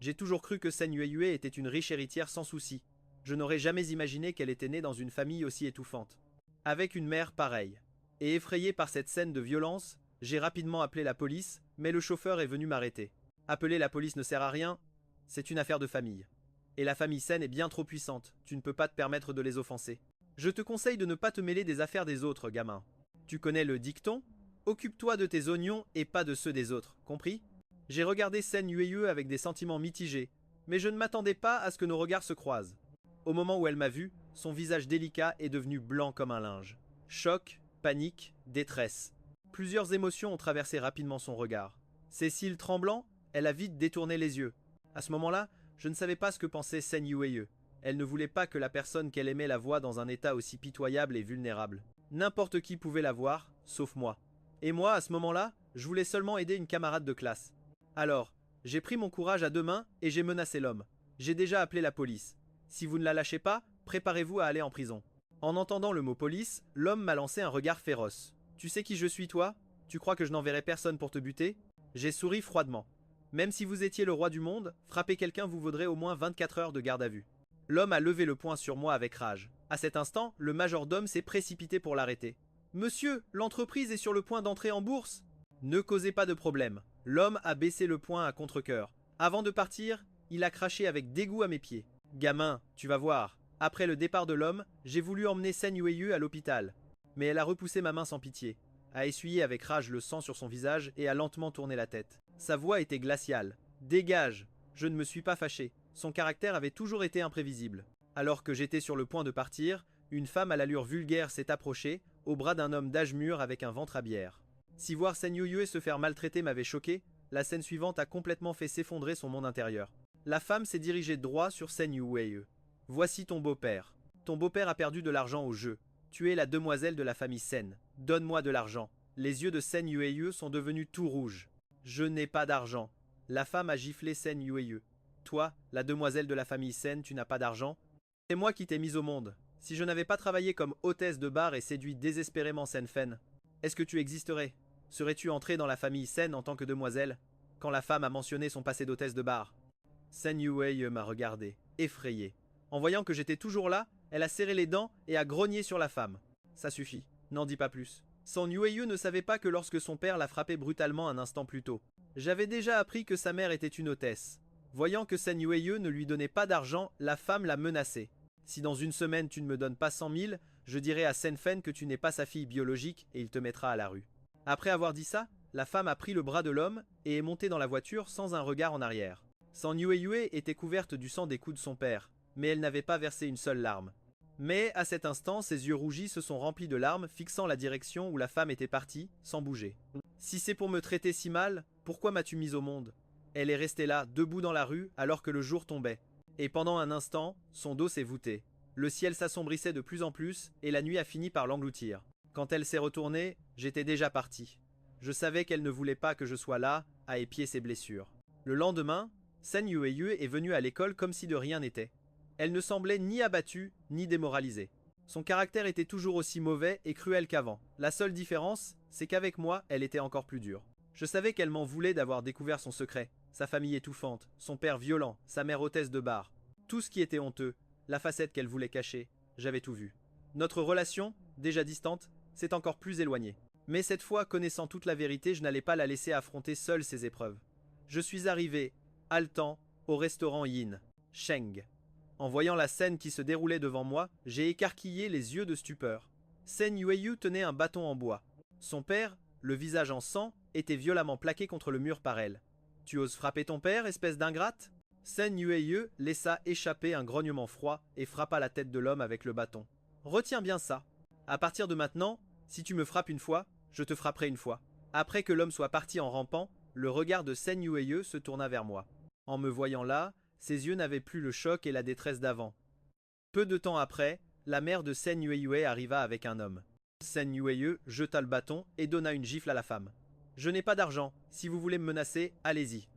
J'ai toujours cru que Sen Yueyue était une riche héritière sans souci. Je n'aurais jamais imaginé qu'elle était née dans une famille aussi étouffante. Avec une mère pareille. Et effrayé par cette scène de violence, j'ai rapidement appelé la police, mais le chauffeur est venu m'arrêter. Appeler la police ne sert à rien, c'est une affaire de famille. Et la famille Sen est bien trop puissante, tu ne peux pas te permettre de les offenser. Je te conseille de ne pas te mêler des affaires des autres, gamin. Tu connais le dicton? Occupe-toi de tes oignons et pas de ceux des autres, compris? J'ai regardé Sen Yueyue avec des sentiments mitigés, mais je ne m'attendais pas à ce que nos regards se croisent. Au moment où elle m'a vu, son visage délicat est devenu blanc comme un linge. Choc, panique, détresse. Plusieurs émotions ont traversé rapidement son regard. Ses cils tremblants, elle a vite détourné les yeux. À ce moment-là, je ne savais pas ce que pensait Sen Yueyue. Elle ne voulait pas que la personne qu'elle aimait la voie dans un état aussi pitoyable et vulnérable. N'importe qui pouvait la voir, sauf moi. Et moi, à ce moment-là, je voulais seulement aider une camarade de classe. Alors, j'ai pris mon courage à deux mains et j'ai menacé l'homme. J'ai déjà appelé la police. Si vous ne la lâchez pas, préparez-vous à aller en prison. En entendant le mot police, l'homme m'a lancé un regard féroce. Tu sais qui je suis, toi? Tu crois que je n'enverrai personne pour te buter? J'ai souri froidement. Même si vous étiez le roi du monde, frapper quelqu'un vous vaudrait au moins 24 heures de garde à vue. L'homme a levé le poing sur moi avec rage. À cet instant, le majordome s'est précipité pour l'arrêter. Monsieur, l'entreprise est sur le point d'entrer en bourse. Ne causez pas de problème. L'homme a baissé le poing à contre-cœur. Avant de partir, il a craché avec dégoût à mes pieds. Gamin, tu vas voir. Après le départ de l'homme, j'ai voulu emmener Sen Yueyue à l'hôpital. Mais elle a repoussé ma main sans pitié, a essuyé avec rage le sang sur son visage et a lentement tourné la tête. Sa voix était glaciale. Dégage! Je ne me suis pas fâché. Son caractère avait toujours été imprévisible. Alors que j'étais sur le point de partir, une femme à l'allure vulgaire s'est approchée, au bras d'un homme d'âge mûr avec un ventre à bière. Si voir Sen Yueyue se faire maltraiter m'avait choqué, la scène suivante a complètement fait s'effondrer son monde intérieur. La femme s'est dirigée droit sur Sen Yueyue. Voici ton beau-père. Ton beau-père a perdu de l'argent au jeu. Tu es la demoiselle de la famille Sen. Donne-moi de l'argent. Les yeux de Sen Yueyue sont devenus tout rouges. Je n'ai pas d'argent. La femme a giflé Sen Yueyue. Toi, la demoiselle de la famille Sen, tu n'as pas d'argent? C'est moi qui t'ai mise au monde. Si je n'avais pas travaillé comme hôtesse de bar et séduit désespérément Sen Fen, est-ce que tu existerais? Serais-tu entrée dans la famille Sen en tant que demoiselle? Quand la femme a mentionné son passé d'hôtesse de bar. Sen Yueyue m'a regardé, effrayé. En voyant que j'étais toujours là, elle a serré les dents et a grogné sur la femme. Ça suffit, n'en dis pas plus. Sen Yueyue ne savait pas que lorsque son père l'a frappé brutalement un instant plus tôt. J'avais déjà appris que sa mère était une hôtesse. Voyant que Sen Yueyue ne lui donnait pas d'argent, la femme l'a menacée. Si dans une semaine tu ne me donnes pas 100 000, je dirai à Sen Fen que tu n'es pas sa fille biologique et il te mettra à la rue. Après avoir dit ça, la femme a pris le bras de l'homme et est montée dans la voiture sans un regard en arrière. Sen Yueyue était couverte du sang des coups de son père, mais elle n'avait pas versé une seule larme. Mais à cet instant, ses yeux rougis se sont remplis de larmes, fixant la direction où la femme était partie, sans bouger. Si c'est pour me traiter si mal, pourquoi m'as-tu mise au monde? Elle est restée là, debout dans la rue, alors que le jour tombait. Et pendant un instant, son dos s'est voûté. Le ciel s'assombrissait de plus en plus, et la nuit a fini par l'engloutir. Quand elle s'est retournée, j'étais déjà parti. Je savais qu'elle ne voulait pas que je sois là, à épier ses blessures. Le lendemain, Sen Yueyue est venue à l'école comme si de rien n'était. Elle ne semblait ni abattue, ni démoralisée. Son caractère était toujours aussi mauvais et cruel qu'avant. La seule différence, c'est qu'avec moi, elle était encore plus dure. Je savais qu'elle m'en voulait d'avoir découvert son secret, sa famille étouffante, son père violent, sa mère hôtesse de bar. Tout ce qui était honteux, la facette qu'elle voulait cacher, j'avais tout vu. Notre relation, déjà distante, s'est encore plus éloignée. Mais cette fois, connaissant toute la vérité, je n'allais pas la laisser affronter seule ces épreuves. Je suis arrivé, haletant, au restaurant Yin, Sheng. En voyant la scène qui se déroulait devant moi, j'ai écarquillé les yeux de stupeur. Sen Yueyue tenait un bâton en bois. Son père, le visage en sang, était violemment plaqué contre le mur par elle. « Tu oses frapper ton père, espèce d'ingrate ?» Sen Yueyue laissa échapper un grognement froid et frappa la tête de l'homme avec le bâton. « Retiens bien ça. À partir de maintenant, si tu me frappes une fois, je te frapperai une fois. » Après que l'homme soit parti en rampant, le regard de Sen Yueyue se tourna vers moi. En me voyant là, ses yeux n'avaient plus le choc et la détresse d'avant. Peu de temps après, la mère de Sen Yueyue arriva avec un homme. Sen Yueyue jeta le bâton et donna une gifle à la femme. « Je n'ai pas d'argent, si vous voulez me menacer, allez-y.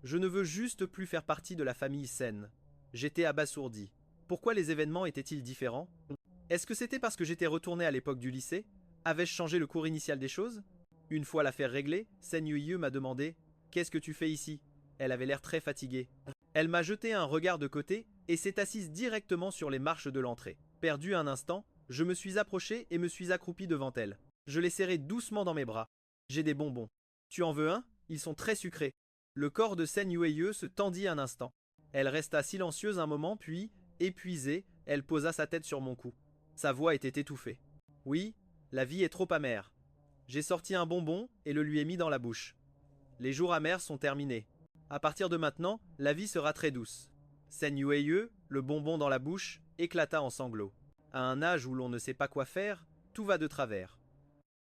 Je ne veux juste plus faire partie de la famille Sen. » J'étais abasourdi. Pourquoi les événements étaient-ils différents? Est-ce que c'était parce que j'étais retourné à l'époque du lycée? Avais-je changé le cours initial des choses? Une fois l'affaire réglée, Sen Yueyue m'a demandé « Qu'est-ce que tu fais ici ?» Elle avait l'air très fatiguée. Elle m'a jeté un regard de côté, et s'est assise directement sur les marches de l'entrée. Perdu un instant, je me suis approché et me suis accroupi devant elle. Je l'ai serrée doucement dans mes bras. J'ai des bonbons. Tu en veux un? Ils sont très sucrés. Le corps de Sen Yueyue se tendit un instant. Elle resta silencieuse un moment, puis, épuisée, elle posa sa tête sur mon cou. Sa voix était étouffée. Oui, la vie est trop amère. J'ai sorti un bonbon et le lui ai mis dans la bouche. Les jours amers sont terminés. À partir de maintenant, la vie sera très douce. Sen Yueyue, le bonbon dans la bouche, éclata en sanglots. À un âge où l'on ne sait pas quoi faire, tout va de travers.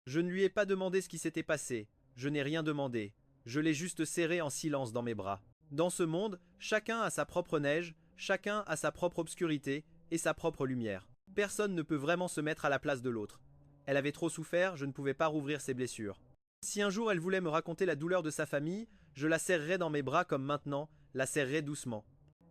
Je ne lui ai pas demandé ce qui s'était passé, je n'ai rien demandé, je l'ai juste serré en silence dans mes bras. Dans ce monde, chacun a sa propre neige, chacun a sa propre obscurité et sa propre lumière. Personne ne peut vraiment se mettre à la place de l'autre. Elle avait trop souffert, je ne pouvais pas rouvrir ses blessures. Si un jour elle voulait me raconter la douleur de sa famille, je la serrerais dans mes bras comme maintenant, la serrerais doucement.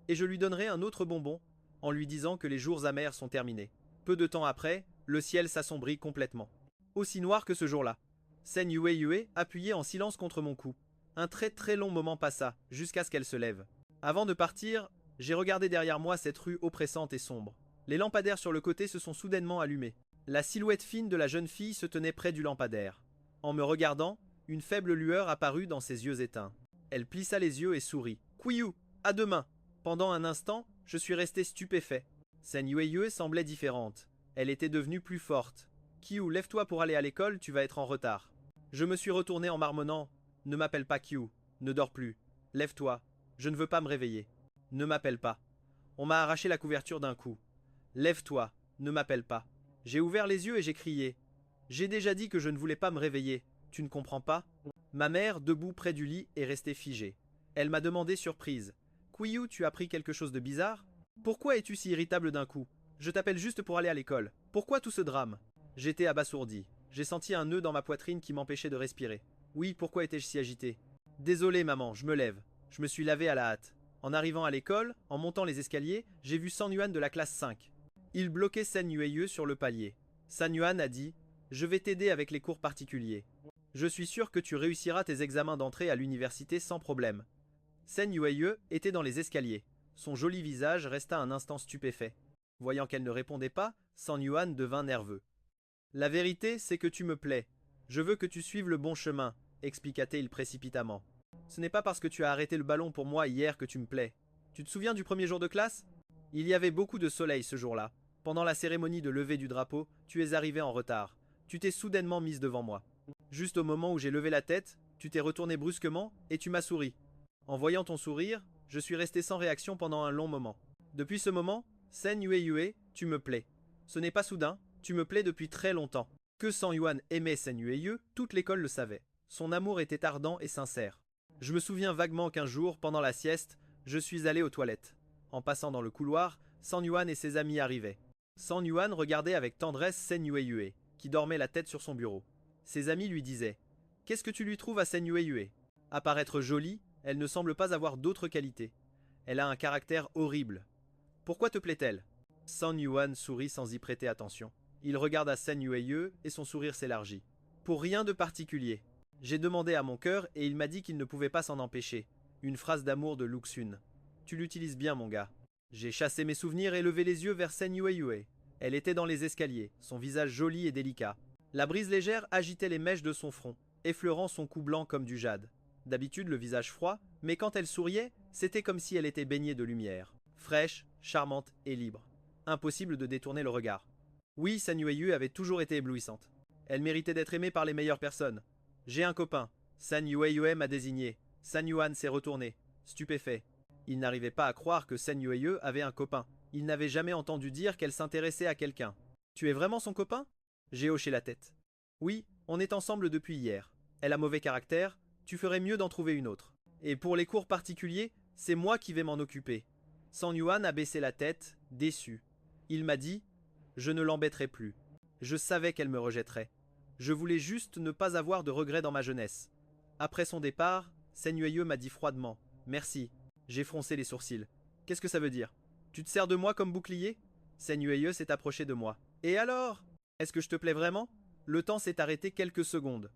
Et je lui donnerais un autre bonbon, en lui disant que les jours amers sont terminés. Peu de temps après, le ciel s'assombrit complètement. Aussi noir que ce jour-là. Sen Yueyue appuyait en silence contre mon cou. Un très long moment passa, jusqu'à ce qu'elle se lève. Avant de partir, j'ai regardé derrière moi cette rue oppressante et sombre. Les lampadaires sur le côté se sont soudainement allumés. La silhouette fine de la jeune fille se tenait près du lampadaire. En me regardant, une faible lueur apparut dans ses yeux éteints. Elle plissa les yeux et sourit. « Quiyu, à demain !» Pendant un instant, je suis resté stupéfait. Sen Yueyue semblait différente. Elle était devenue plus forte. « Quiyu, lève-toi pour aller à l'école, tu vas être en retard. » Je me suis retourné en marmonnant. « Ne m'appelle pas Quiyu, ne dors plus. Lève-toi, je ne veux pas me réveiller. Ne m'appelle pas. » On m'a arraché la couverture d'un coup. « Lève-toi, ne m'appelle pas. » J'ai ouvert les yeux et j'ai crié. « J'ai déjà dit que je ne voulais pas me réveiller. Tu ne comprends pas ?» Ma mère, debout près du lit, est restée figée. Elle m'a demandé surprise. « Quiyu, tu as pris quelque chose de bizarre? Pourquoi es-tu si irritable d'un coup? Je t'appelle juste pour aller à l'école. Pourquoi tout ce drame ?» J'étais abasourdi. J'ai senti un nœud dans ma poitrine qui m'empêchait de respirer. Oui, pourquoi étais-je si agité? Désolé maman, je me lève. Je me suis lavé à la hâte. En arrivant à l'école, en montant les escaliers, j'ai vu San Yuan de la classe 5. Il bloquait Sen Yueyue sur le palier. San Yuan a dit « Je vais t'aider avec les cours particuliers. Je suis sûr que tu réussiras tes examens d'entrée à l'université sans problème. » Sen Yueyue était dans les escaliers. Son joli visage resta un instant stupéfait. Voyant qu'elle ne répondait pas, San Yuan devint nerveux. « La vérité, c'est que tu me plais. Je veux que tu suives le bon chemin, expliqua-t-il précipitamment. Ce n'est pas parce que tu as arrêté le ballon pour moi hier que tu me plais. Tu te souviens du premier jour de classe? Il y avait beaucoup de soleil ce jour-là. Pendant la cérémonie de levée du drapeau, tu es arrivé en retard. Tu t'es soudainement mise devant moi. Juste au moment où j'ai levé la tête, tu t'es retourné brusquement et tu m'as souri. En voyant ton sourire, je suis resté sans réaction pendant un long moment. Depuis ce moment, Sen Yueyue, tu me plais. Ce n'est pas soudain, tu me plais depuis très longtemps. Que San Yuan aimait Sen Yueyue, toute l'école le savait. Son amour était ardent et sincère. Je me souviens vaguement qu'un jour, pendant la sieste, je suis allé aux toilettes. En passant dans le couloir, San Yuan et ses amis arrivaient. San Yuan regardait avec tendresse Sen Yueyue, qui dormait la tête sur son bureau. Ses amis lui disaient « Qu'est-ce que tu lui trouves à Sen Yueyue? À paraître jolie, elle ne semble pas avoir d'autres qualités. Elle a un caractère horrible. Pourquoi te plaît-elle » San Yuan sourit sans y prêter attention. Il regarda Sen Yueyue et son sourire s'élargit. « Pour rien de particulier. J'ai demandé à mon cœur et il m'a dit qu'il ne pouvait pas s'en empêcher. Une phrase d'amour de Luxun. Tu l'utilises bien, mon gars. » J'ai chassé mes souvenirs et levé les yeux vers Sen Yueyue. Elle était dans les escaliers, son visage joli et délicat. La brise légère agitait les mèches de son front, effleurant son cou blanc comme du jade. D'habitude le visage froid, mais quand elle souriait, c'était comme si elle était baignée de lumière. Fraîche, charmante et libre. Impossible de détourner le regard. Oui, Sen Yueyue avait toujours été éblouissante. Elle méritait d'être aimée par les meilleures personnes. J'ai un copain. Sen Yueyue m'a désigné. San Yuan s'est retourné, stupéfait. Il n'arrivait pas à croire que Sen Yueyue avait un copain. Il n'avait jamais entendu dire qu'elle s'intéressait à quelqu'un. Tu es vraiment son copain? J'ai hoché la tête. Oui, on est ensemble depuis hier. Elle a mauvais caractère, tu ferais mieux d'en trouver une autre. Et pour les cours particuliers, c'est moi qui vais m'en occuper. San Yuan a baissé la tête, déçu. Il m'a dit « Je ne l'embêterai plus. Je savais qu'elle me rejetterait. Je voulais juste ne pas avoir de regrets dans ma jeunesse. » Après son départ, Sen Yueyue m'a dit froidement « Merci. » J'ai froncé les sourcils. Qu'est-ce que ça veut dire? Tu te sers de moi comme bouclier? Sen Yueyue s'est approché de moi. Et alors? Est-ce que je te plais vraiment? Le temps s'est arrêté quelques secondes.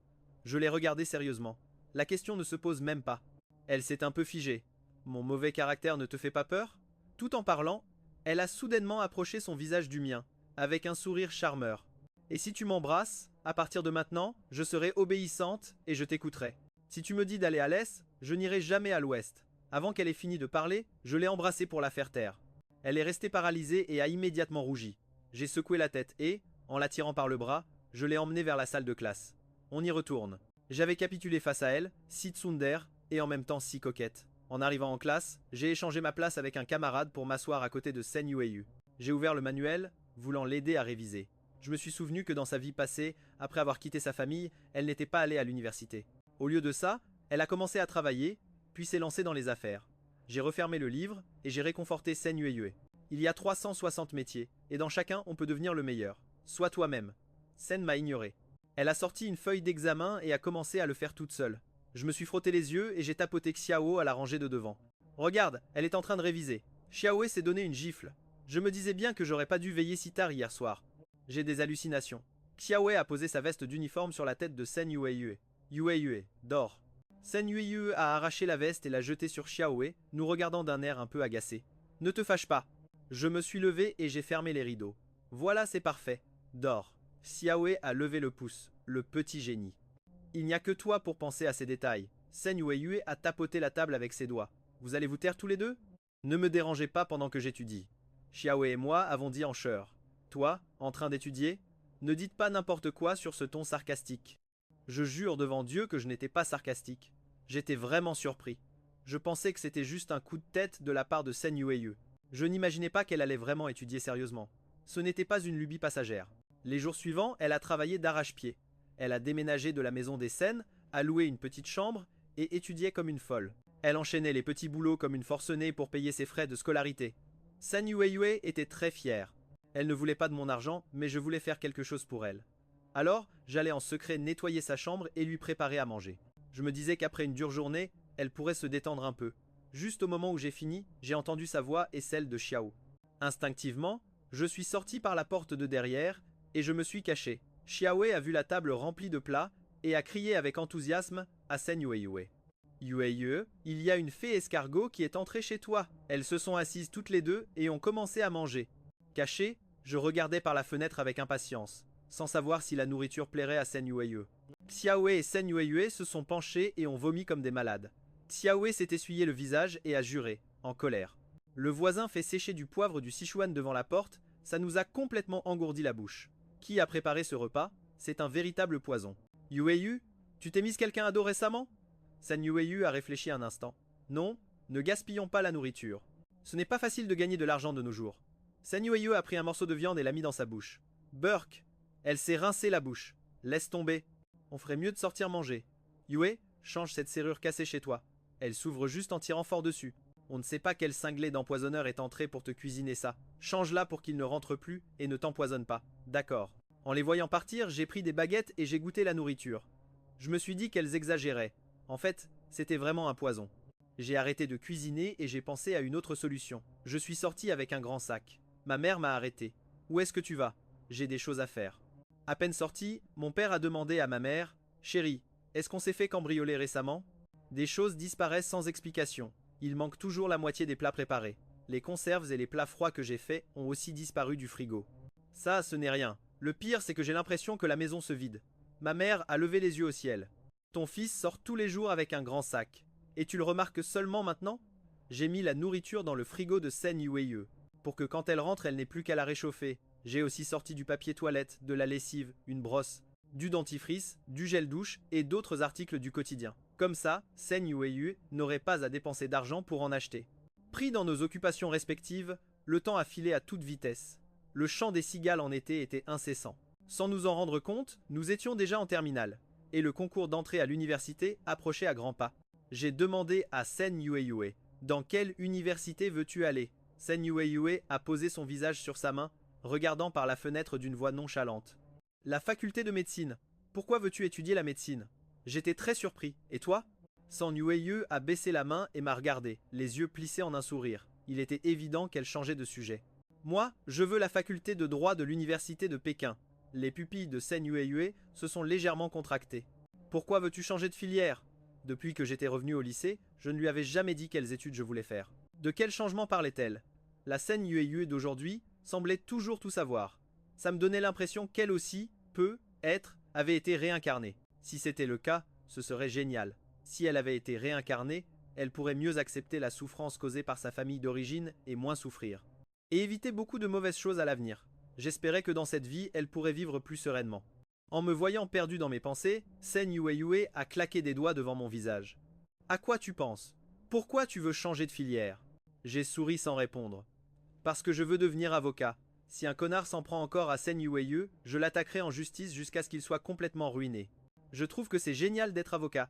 Je l'ai regardée sérieusement. La question ne se pose même pas. Elle s'est un peu figée. Mon mauvais caractère ne te fait pas peur? Tout en parlant, elle a soudainement approché son visage du mien, avec un sourire charmeur. Et si tu m'embrasses, à partir de maintenant, je serai obéissante et je t'écouterai. Si tu me dis d'aller à l'est, je n'irai jamais à l'ouest. Avant qu'elle ait fini de parler, je l'ai embrassée pour la faire taire. Elle est restée paralysée et a immédiatement rougi. J'ai secoué la tête et, en la tirant par le bras, je l'ai emmenée vers la salle de classe. On y retourne. J'avais capitulé face à elle, si tsundere et en même temps si coquette. En arrivant en classe, j'ai échangé ma place avec un camarade pour m'asseoir à côté de Sen Yueyu. J'ai ouvert le manuel, voulant l'aider à réviser. Je me suis souvenu que dans sa vie passée, après avoir quitté sa famille, elle n'était pas allée à l'université. Au lieu de ça, elle a commencé à travailler, puis s'est lancée dans les affaires. J'ai refermé le livre et j'ai réconforté Sen Yueyu. Il y a 360 métiers, et dans chacun on peut devenir le meilleur. Sois toi-même. Sen m'a ignoré. Elle a sorti une feuille d'examen et a commencé à le faire toute seule. Je me suis frotté les yeux et j'ai tapoté Xiao à la rangée de devant. Regarde, elle est en train de réviser. Xiao s'est donné une gifle. Je me disais bien que j'aurais pas dû veiller si tard hier soir. J'ai des hallucinations. Xiao a posé sa veste d'uniforme sur la tête de Sen Yueyu. Yueyu dort. Sen Yueyu a arraché la veste et l'a jetée sur Xiao, nous regardant d'un air un peu agacé. Ne te fâche pas. Je me suis levé et j'ai fermé les rideaux. Voilà, c'est parfait. Dors. Xiao a levé le pouce, le petit génie. Il n'y a que toi pour penser à ces détails. Sen Yueyu a tapoté la table avec ses doigts. Vous allez vous taire tous les deux? Ne me dérangez pas pendant que j'étudie. Xiao et moi avons dit en chœur. Toi, en train d'étudier? Ne dites pas n'importe quoi sur ce ton sarcastique. Je jure devant Dieu que je n'étais pas sarcastique. J'étais vraiment surpris. Je pensais que c'était juste un coup de tête de la part de Sen Yueyu. Je n'imaginais pas qu'elle allait vraiment étudier sérieusement. Ce n'était pas une lubie passagère. Les jours suivants, elle a travaillé d'arrache-pied. Elle a déménagé de la maison des Sen, a loué une petite chambre et étudiait comme une folle. Elle enchaînait les petits boulots comme une forcenée pour payer ses frais de scolarité. Sen Yueyu était très fière. Elle ne voulait pas de mon argent, mais je voulais faire quelque chose pour elle. Alors, j'allais en secret nettoyer sa chambre et lui préparer à manger. Je me disais qu'après une dure journée, elle pourrait se détendre un peu. Juste au moment où j'ai fini, j'ai entendu sa voix et celle de Xiao. Instinctivement, je suis sorti par la porte de derrière et je me suis caché. Xiao a vu la table remplie de plats et a crié avec enthousiasme à Sen Yueyu. Yueyu, il y a une fée escargot qui est entrée chez toi. Elles se sont assises toutes les deux et ont commencé à manger. Caché, je regardais par la fenêtre avec impatience, sans savoir si la nourriture plairait à Sen Yueyu. Xiao et Sen Yueyu se sont penchés et ont vomi comme des malades. Xiao s'est essuyé le visage et a juré, en colère. Le voisin fait sécher du poivre du Sichuan devant la porte, ça nous a complètement engourdi la bouche. Qui a préparé ce repas? C'est un véritable poison. Yueyu, tu t'es mise quelqu'un à dos récemment? Sen Yueyu a réfléchi un instant. Non, ne gaspillons pas la nourriture. Ce n'est pas facile de gagner de l'argent de nos jours. Sen Yueyu a pris un morceau de viande et l'a mis dans sa bouche. Burk, elle s'est rincée la bouche. Laisse tomber. On ferait mieux de sortir manger. Yue, change cette serrure cassée chez toi. Elle s'ouvre juste en tirant fort dessus. On ne sait pas quel cinglé d'empoisonneur est entré pour te cuisiner ça. Change-la pour qu'il ne rentre plus et ne t'empoisonne pas. D'accord. En les voyant partir, j'ai pris des baguettes et j'ai goûté la nourriture. Je me suis dit qu'elles exagéraient. En fait, c'était vraiment un poison. J'ai arrêté de cuisiner et j'ai pensé à une autre solution. Je suis sorti avec un grand sac. Ma mère m'a arrêté. Où est-ce que tu vas? J'ai des choses à faire. À peine sorti, mon père a demandé à ma mère « Chérie, est-ce qu'on s'est fait cambrioler récemment ?» Des choses disparaissent sans explication. Il manque toujours la moitié des plats préparés. Les conserves et les plats froids que j'ai faits ont aussi disparu du frigo. Ça, ce n'est rien. Le pire, c'est que j'ai l'impression que la maison se vide. Ma mère a levé les yeux au ciel. Ton fils sort tous les jours avec un grand sac. Et tu le remarques seulement maintenant? J'ai mis la nourriture dans le frigo de Sen Yueyu. Pour que quand elle rentre, elle n'ait plus qu'à la réchauffer. J'ai aussi sorti du papier toilette, de la lessive, une brosse, du dentifrice, du gel douche et d'autres articles du quotidien. Comme ça, Sen Yueyu n'aurait pas à dépenser d'argent pour en acheter. Pris dans nos occupations respectives, le temps a filé à toute vitesse. Le chant des cigales en été était incessant. Sans nous en rendre compte, nous étions déjà en terminale, et le concours d'entrée à l'université approchait à grands pas. J'ai demandé à Sen Yueyu « Dans quelle université veux-tu aller ?» Sen Yueyu a posé son visage sur sa main, regardant par la fenêtre d'une voix nonchalante. « La faculté de médecine. Pourquoi veux-tu étudier la médecine ?» J'étais très surpris. Et toi? Sen Yueyu a baissé la main et m'a regardé, les yeux plissés en un sourire. Il était évident qu'elle changeait de sujet. Moi, je veux la faculté de droit de l'université de Pékin. Les pupilles de Sen Yueyu se sont légèrement contractées. Pourquoi veux-tu changer de filière? Depuis que j'étais revenu au lycée, je ne lui avais jamais dit quelles études je voulais faire. De quel changement parlait-elle? La Sen Yueyue d'aujourd'hui semblait toujours tout savoir. Ça me donnait l'impression qu'elle aussi, avait été réincarnée. Si c'était le cas, ce serait génial. Si elle avait été réincarnée, elle pourrait mieux accepter la souffrance causée par sa famille d'origine et moins souffrir. Et éviter beaucoup de mauvaises choses à l'avenir. J'espérais que dans cette vie, elle pourrait vivre plus sereinement. En me voyant perdu dans mes pensées, Sen Yueyue a claqué des doigts devant mon visage. À quoi tu penses? Pourquoi tu veux changer de filière? J'ai souri sans répondre. Parce que je veux devenir avocat. Si un connard s'en prend encore à Sen Yueyue, je l'attaquerai en justice jusqu'à ce qu'il soit complètement ruiné. Je trouve que c'est génial d'être avocat.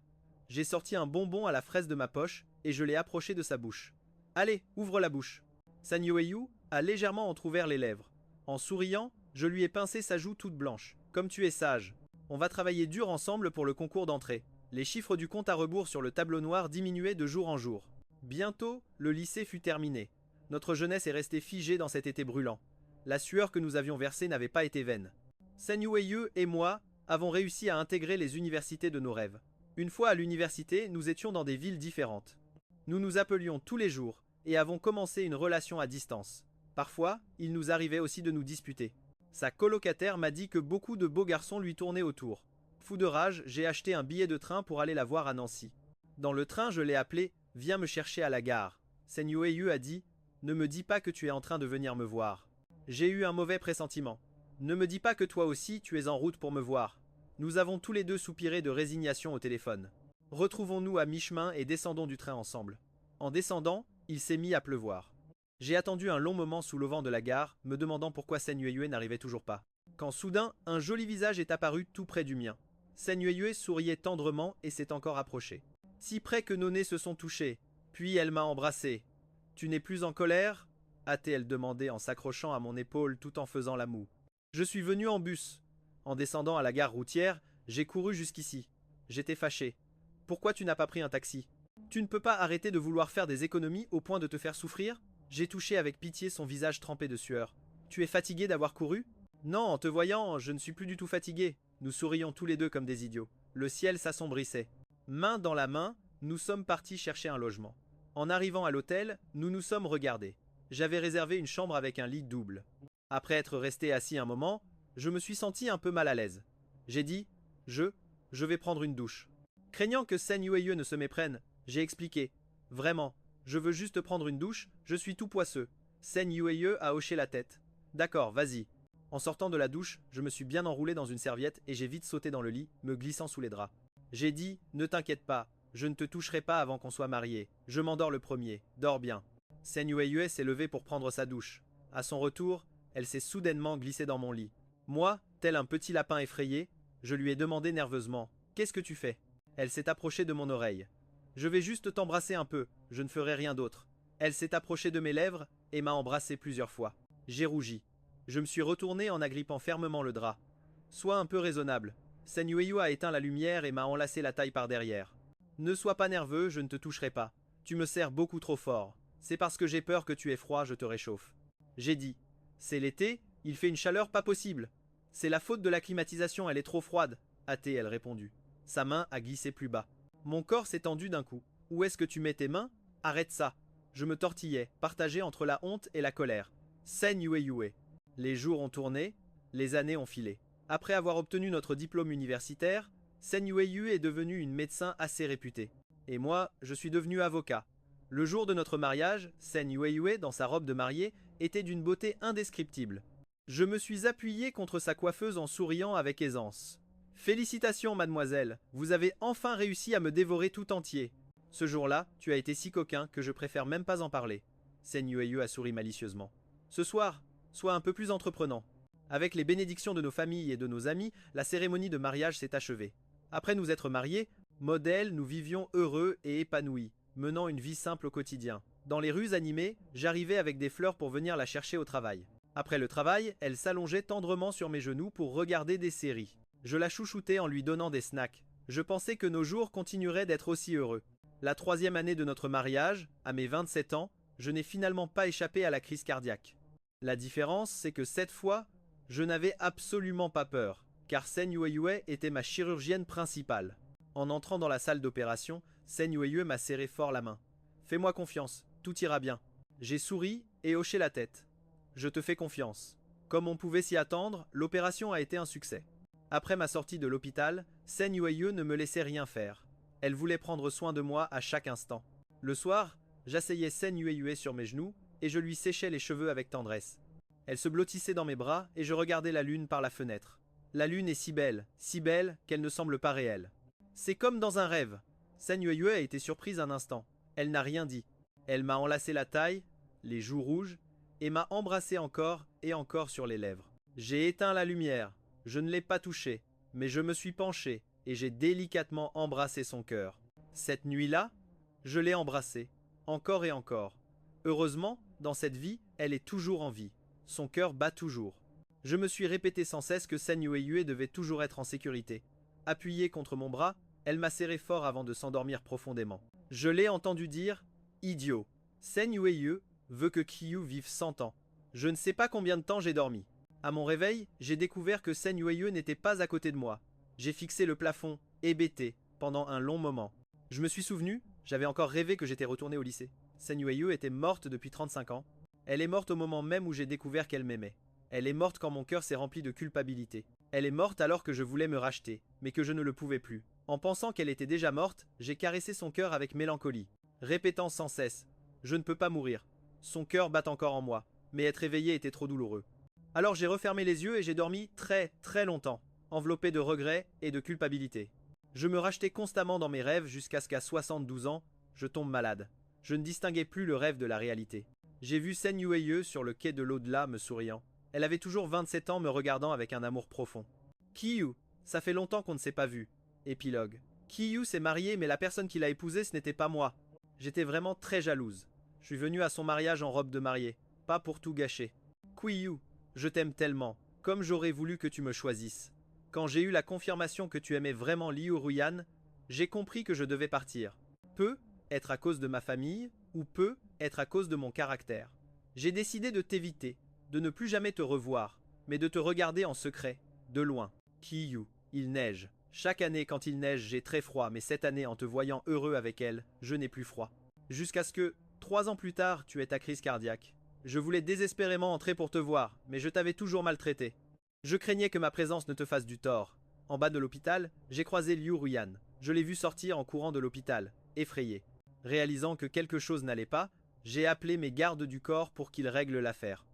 J'ai sorti un bonbon à la fraise de ma poche et je l'ai approché de sa bouche. Allez, ouvre la bouche. Sen Yueyue a légèrement entrouvert les lèvres. En souriant, je lui ai pincé sa joue toute blanche. Comme tu es sage. On va travailler dur ensemble pour le concours d'entrée. Les chiffres du compte à rebours sur le tableau noir diminuaient de jour en jour. Bientôt, le lycée fut terminé. Notre jeunesse est restée figée dans cet été brûlant. La sueur que nous avions versée n'avait pas été vaine. Sen Yueyue et moi avons réussi à intégrer les universités de nos rêves. Une fois à l'université, nous étions dans des villes différentes. Nous nous appelions tous les jours et avons commencé une relation à distance. Parfois, il nous arrivait aussi de nous disputer. Sa colocataire m'a dit que beaucoup de beaux garçons lui tournaient autour. Fou de rage, j'ai acheté un billet de train pour aller la voir à Nancy. Dans le train, je l'ai appelé « Viens me chercher à la gare ». Sen Yueyue a dit « Ne me dis pas que tu es en train de venir me voir ». J'ai eu un mauvais pressentiment. Ne me dis pas que toi aussi tu es en route pour me voir. Nous avons tous les deux soupiré de résignation au téléphone. Retrouvons-nous à mi-chemin et descendons du train ensemble. En descendant, il s'est mis à pleuvoir. J'ai attendu un long moment sous l'auvent de la gare, me demandant pourquoi Sen Yueyue n'arrivait toujours pas. Quand soudain, un joli visage est apparu tout près du mien. Sen Yueyue souriait tendrement et s'est encore approché. Si près que nos nez se sont touchés. Puis elle m'a embrassé. Tu n'es plus en colère? A-t-elle demandé en s'accrochant à mon épaule tout en faisant la moue. Je suis venu en bus. En descendant à la gare routière, j'ai couru jusqu'ici. J'étais fâché. Pourquoi tu n'as pas pris un taxi? Tu ne peux pas arrêter de vouloir faire des économies au point de te faire souffrir? J'ai touché avec pitié son visage trempé de sueur. Tu es fatigué d'avoir couru? Non, en te voyant, je ne suis plus du tout fatigué. Nous sourions tous les deux comme des idiots. Le ciel s'assombrissait. Main dans la main, nous sommes partis chercher un logement. En arrivant à l'hôtel, nous nous sommes regardés. J'avais réservé une chambre avec un lit double. Après être resté assis un moment, je me suis senti un peu mal à l'aise. J'ai dit « Je vais prendre une douche ». Craignant que Sen Yueyue ne se méprenne, j'ai expliqué « Vraiment, je veux juste prendre une douche, je suis tout poisseux ». Sen Yueyue a hoché la tête. « D'accord, vas-y ». En sortant de la douche, je me suis bien enroulé dans une serviette et j'ai vite sauté dans le lit, me glissant sous les draps. J'ai dit « Ne t'inquiète pas, je ne te toucherai pas avant qu'on soit mariés. Je m'endors le premier, dors bien ». Sen Yueyue s'est levée pour prendre sa douche. À son retour, elle s'est soudainement glissée dans mon lit. Moi, tel un petit lapin effrayé, je lui ai demandé nerveusement « Qu'est-ce que tu fais ?» Elle s'est approchée de mon oreille. « Je vais juste t'embrasser un peu, je ne ferai rien d'autre. » Elle s'est approchée de mes lèvres et m'a embrassé plusieurs fois. J'ai rougi. Je me suis retourné en agrippant fermement le drap. « Sois un peu raisonnable. » Sen Yueyue a éteint la lumière et m'a enlacé la taille par derrière. « Ne sois pas nerveux, je ne te toucherai pas. Tu me serres beaucoup trop fort. C'est parce que j'ai peur que tu aies froid, je te réchauffe. » J'ai dit « C'est l'été, il fait une chaleur pas possible. » « C'est la faute de la climatisation, elle est trop froide, a-t-elle répondu. Sa main a glissé plus bas. Mon corps s'est tendu d'un coup. Où est-ce que tu mets tes mains? Arrête ça. Je me tortillais, partagé entre la honte et la colère. Sen Yueyue. Les jours ont tourné, les années ont filé. Après avoir obtenu notre diplôme universitaire, Sen Yueyue est devenue une médecin assez réputée. Et moi, je suis devenu avocat. Le jour de notre mariage, Sen Yueyue, dans sa robe de mariée, était d'une beauté indescriptible. Je me suis appuyé contre sa coiffeuse en souriant avec aisance. « Félicitations, mademoiselle, vous avez enfin réussi à me dévorer tout entier. Ce jour-là, tu as été si coquin que je préfère même pas en parler. » Sen Yueyue a souri malicieusement. « Ce soir, sois un peu plus entreprenant. » Avec les bénédictions de nos familles et de nos amis, la cérémonie de mariage s'est achevée. Après nous être mariés, modèle, nous vivions heureux et épanouis, menant une vie simple au quotidien. Dans les rues animées, j'arrivais avec des fleurs pour venir la chercher au travail. Après le travail, elle s'allongeait tendrement sur mes genoux pour regarder des séries. Je la chouchoutais en lui donnant des snacks. Je pensais que nos jours continueraient d'être aussi heureux. La 3e année de notre mariage, à mes 27 ans, je n'ai finalement pas échappé à la crise cardiaque. La différence, c'est que cette fois, je n'avais absolument pas peur, car Sen Yueyue était ma chirurgienne principale. En entrant dans la salle d'opération, Sen Yueyue m'a serré fort la main. « Fais-moi confiance, tout ira bien. » J'ai souri et hoché la tête. Je te fais confiance. Comme on pouvait s'y attendre, l'opération a été un succès. Après ma sortie de l'hôpital, Sen Yueye ne me laissait rien faire. Elle voulait prendre soin de moi à chaque instant. Le soir, j'asseyais Sen Yueye sur mes genoux et je lui séchais les cheveux avec tendresse. Elle se blottissait dans mes bras et je regardais la lune par la fenêtre. La lune est si belle qu'elle ne semble pas réelle. C'est comme dans un rêve. Sen Yueye a été surprise un instant. Elle n'a rien dit. Elle m'a enlacé la taille, les joues rouges, et m'a embrassé encore et encore sur les lèvres. J'ai éteint la lumière. Je ne l'ai pas touchée, mais je me suis penché et j'ai délicatement embrassé son cœur. Cette nuit-là, je l'ai embrassée, encore et encore. Heureusement, dans cette vie, elle est toujours en vie. Son cœur bat toujours. Je me suis répété sans cesse que Sen Yueye devait toujours être en sécurité. Appuyée contre mon bras, elle m'a serré fort avant de s'endormir profondément. Je l'ai entendu dire « Idiot, Sen Yueye veut que Kiyu vive 100 ans. » Je ne sais pas combien de temps j'ai dormi. À mon réveil, j'ai découvert que Sen Yueye n'était pas à côté de moi. J'ai fixé le plafond, hébété, pendant un long moment. Je me suis souvenu, j'avais encore rêvé que j'étais retourné au lycée. Sen Yueye était morte depuis 35 ans. Elle est morte au moment même où j'ai découvert qu'elle m'aimait. Elle est morte quand mon cœur s'est rempli de culpabilité. Elle est morte alors que je voulais me racheter, mais que je ne le pouvais plus. En pensant qu'elle était déjà morte, j'ai caressé son cœur avec mélancolie, répétant sans cesse « Je ne peux pas mourir. Son cœur bat encore en moi, mais être éveillé était trop douloureux. » Alors j'ai refermé les yeux et j'ai dormi très longtemps, enveloppé de regrets et de culpabilité. Je me rachetais constamment dans mes rêves jusqu'à ce qu'à 72 ans, je tombe malade. Je ne distinguais plus le rêve de la réalité. J'ai vu Sen Yueye sur le quai de l'au-delà me souriant. Elle avait toujours 27 ans me regardant avec un amour profond. Kiyu, ça fait longtemps qu'on ne s'est pas vu. Épilogue. Kiyu s'est marié mais la personne qui l'a épousé ce n'était pas moi. J'étais vraiment très jalouse. Je suis venue à son mariage en robe de mariée, pas pour tout gâcher. Kiyu, je t'aime tellement, comme j'aurais voulu que tu me choisisses. Quand j'ai eu la confirmation que tu aimais vraiment Liu Ruyan, j'ai compris que je devais partir. Peut être à cause de ma famille, ou peut être à cause de mon caractère. J'ai décidé de t'éviter, de ne plus jamais te revoir, mais de te regarder en secret, de loin. Kiyu, il neige. Chaque année quand il neige, j'ai très froid, mais cette année en te voyant heureux avec elle, je n'ai plus froid. Jusqu'à ce que, 3 ans plus tard, tu aies ta crise cardiaque. Je voulais désespérément entrer pour te voir, mais je t'avais toujours maltraité. Je craignais que ma présence ne te fasse du tort. En bas de l'hôpital, j'ai croisé Liu Ruyan. Je l'ai vu sortir en courant de l'hôpital, effrayé. Réalisant que quelque chose n'allait pas, j'ai appelé mes gardes du corps pour qu'ils règlent l'affaire.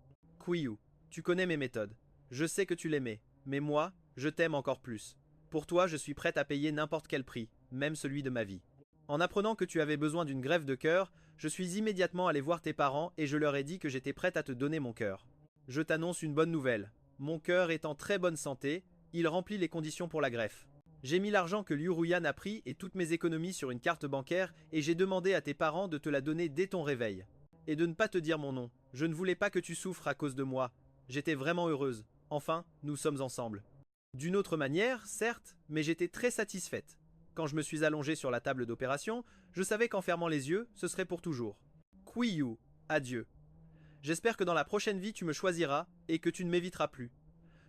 Kiyu, tu connais mes méthodes. Je sais que tu l'aimais, mais moi, je t'aime encore plus. Pour toi, je suis prête à payer n'importe quel prix, même celui de ma vie. En apprenant que tu avais besoin d'une greffe de cœur, je suis immédiatement allé voir tes parents et je leur ai dit que j'étais prête à te donner mon cœur. Je t'annonce une bonne nouvelle. Mon cœur est en très bonne santé, il remplit les conditions pour la greffe. J'ai mis l'argent que Liu Ruyan a pris et toutes mes économies sur une carte bancaire et j'ai demandé à tes parents de te la donner dès ton réveil. Et de ne pas te dire mon nom. Je ne voulais pas que tu souffres à cause de moi. J'étais vraiment heureuse. Enfin, nous sommes ensemble. D'une autre manière, certes, mais j'étais très satisfaite. Quand je me suis allongée sur la table d'opération, je savais qu'en fermant les yeux, ce serait pour toujours. Kiyu, adieu. J'espère que dans la prochaine vie tu me choisiras et que tu ne m'éviteras plus.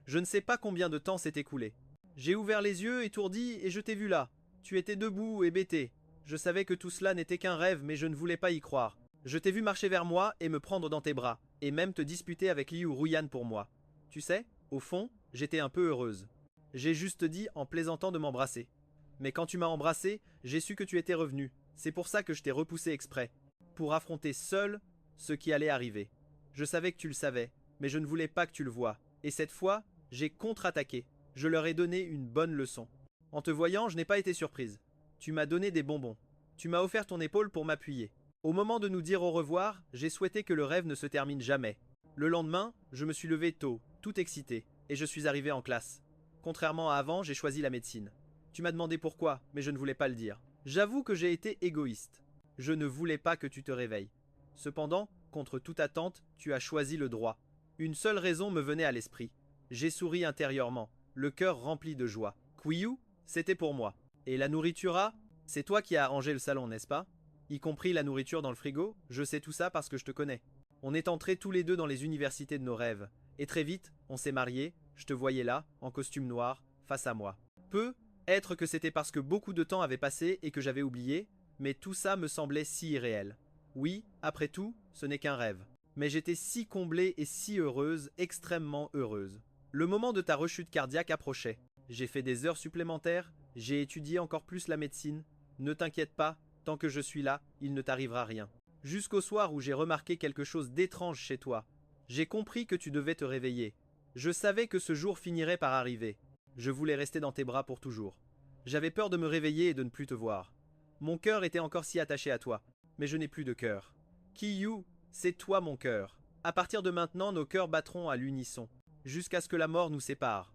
Je ne sais pas combien de temps s'est écoulé. J'ai ouvert les yeux, étourdi, et je t'ai vu là. Tu étais debout, hébété. Je savais que tout cela n'était qu'un rêve, mais je ne voulais pas y croire. Je t'ai vu marcher vers moi et me prendre dans tes bras, et même te disputer avec Liu Ruyan pour moi. Tu sais, au fond, j'étais un peu heureuse. J'ai juste dit en plaisantant de m'embrasser. Mais quand tu m'as embrassé, j'ai su que tu étais revenu. C'est pour ça que je t'ai repoussé exprès. Pour affronter seul ce qui allait arriver. Je savais que tu le savais, mais je ne voulais pas que tu le voies. Et cette fois, j'ai contre-attaqué. Je leur ai donné une bonne leçon. En te voyant, je n'ai pas été surprise. Tu m'as donné des bonbons. Tu m'as offert ton épaule pour m'appuyer. Au moment de nous dire au revoir, j'ai souhaité que le rêve ne se termine jamais. Le lendemain, je me suis levé tôt, tout excité, et je suis arrivé en classe. Contrairement à avant, j'ai choisi la médecine. Tu m'as demandé pourquoi, mais je ne voulais pas le dire. J'avoue que j'ai été égoïste. Je ne voulais pas que tu te réveilles. Cependant, contre toute attente, tu as choisi le droit. Une seule raison me venait à l'esprit. J'ai souri intérieurement, le cœur rempli de joie. Kiyu, c'était pour moi. Et la nourriture, c'est toi qui as arrangé le salon, n'est-ce pas? Y compris la nourriture dans le frigo, je sais tout ça parce que je te connais. On est entrés tous les deux dans les universités de nos rêves. Et très vite, on s'est mariés, je te voyais là, en costume noir, face à moi. Peut-être que c'était parce que beaucoup de temps avait passé et que j'avais oublié, mais tout ça me semblait si irréel. Oui, après tout, ce n'est qu'un rêve. Mais j'étais si comblée et si heureuse, extrêmement heureuse. Le moment de ta rechute cardiaque approchait. J'ai fait des heures supplémentaires, j'ai étudié encore plus la médecine. Ne t'inquiète pas, tant que je suis là, il ne t'arrivera rien. Jusqu'au soir où j'ai remarqué quelque chose d'étrange chez toi. J'ai compris que tu devais te réveiller. Je savais que ce jour finirait par arriver. Je voulais rester dans tes bras pour toujours. J'avais peur de me réveiller et de ne plus te voir. Mon cœur était encore si attaché à toi, mais je n'ai plus de cœur. Kiyu, c'est toi mon cœur. À partir de maintenant, nos cœurs battront à l'unisson, jusqu'à ce que la mort nous sépare.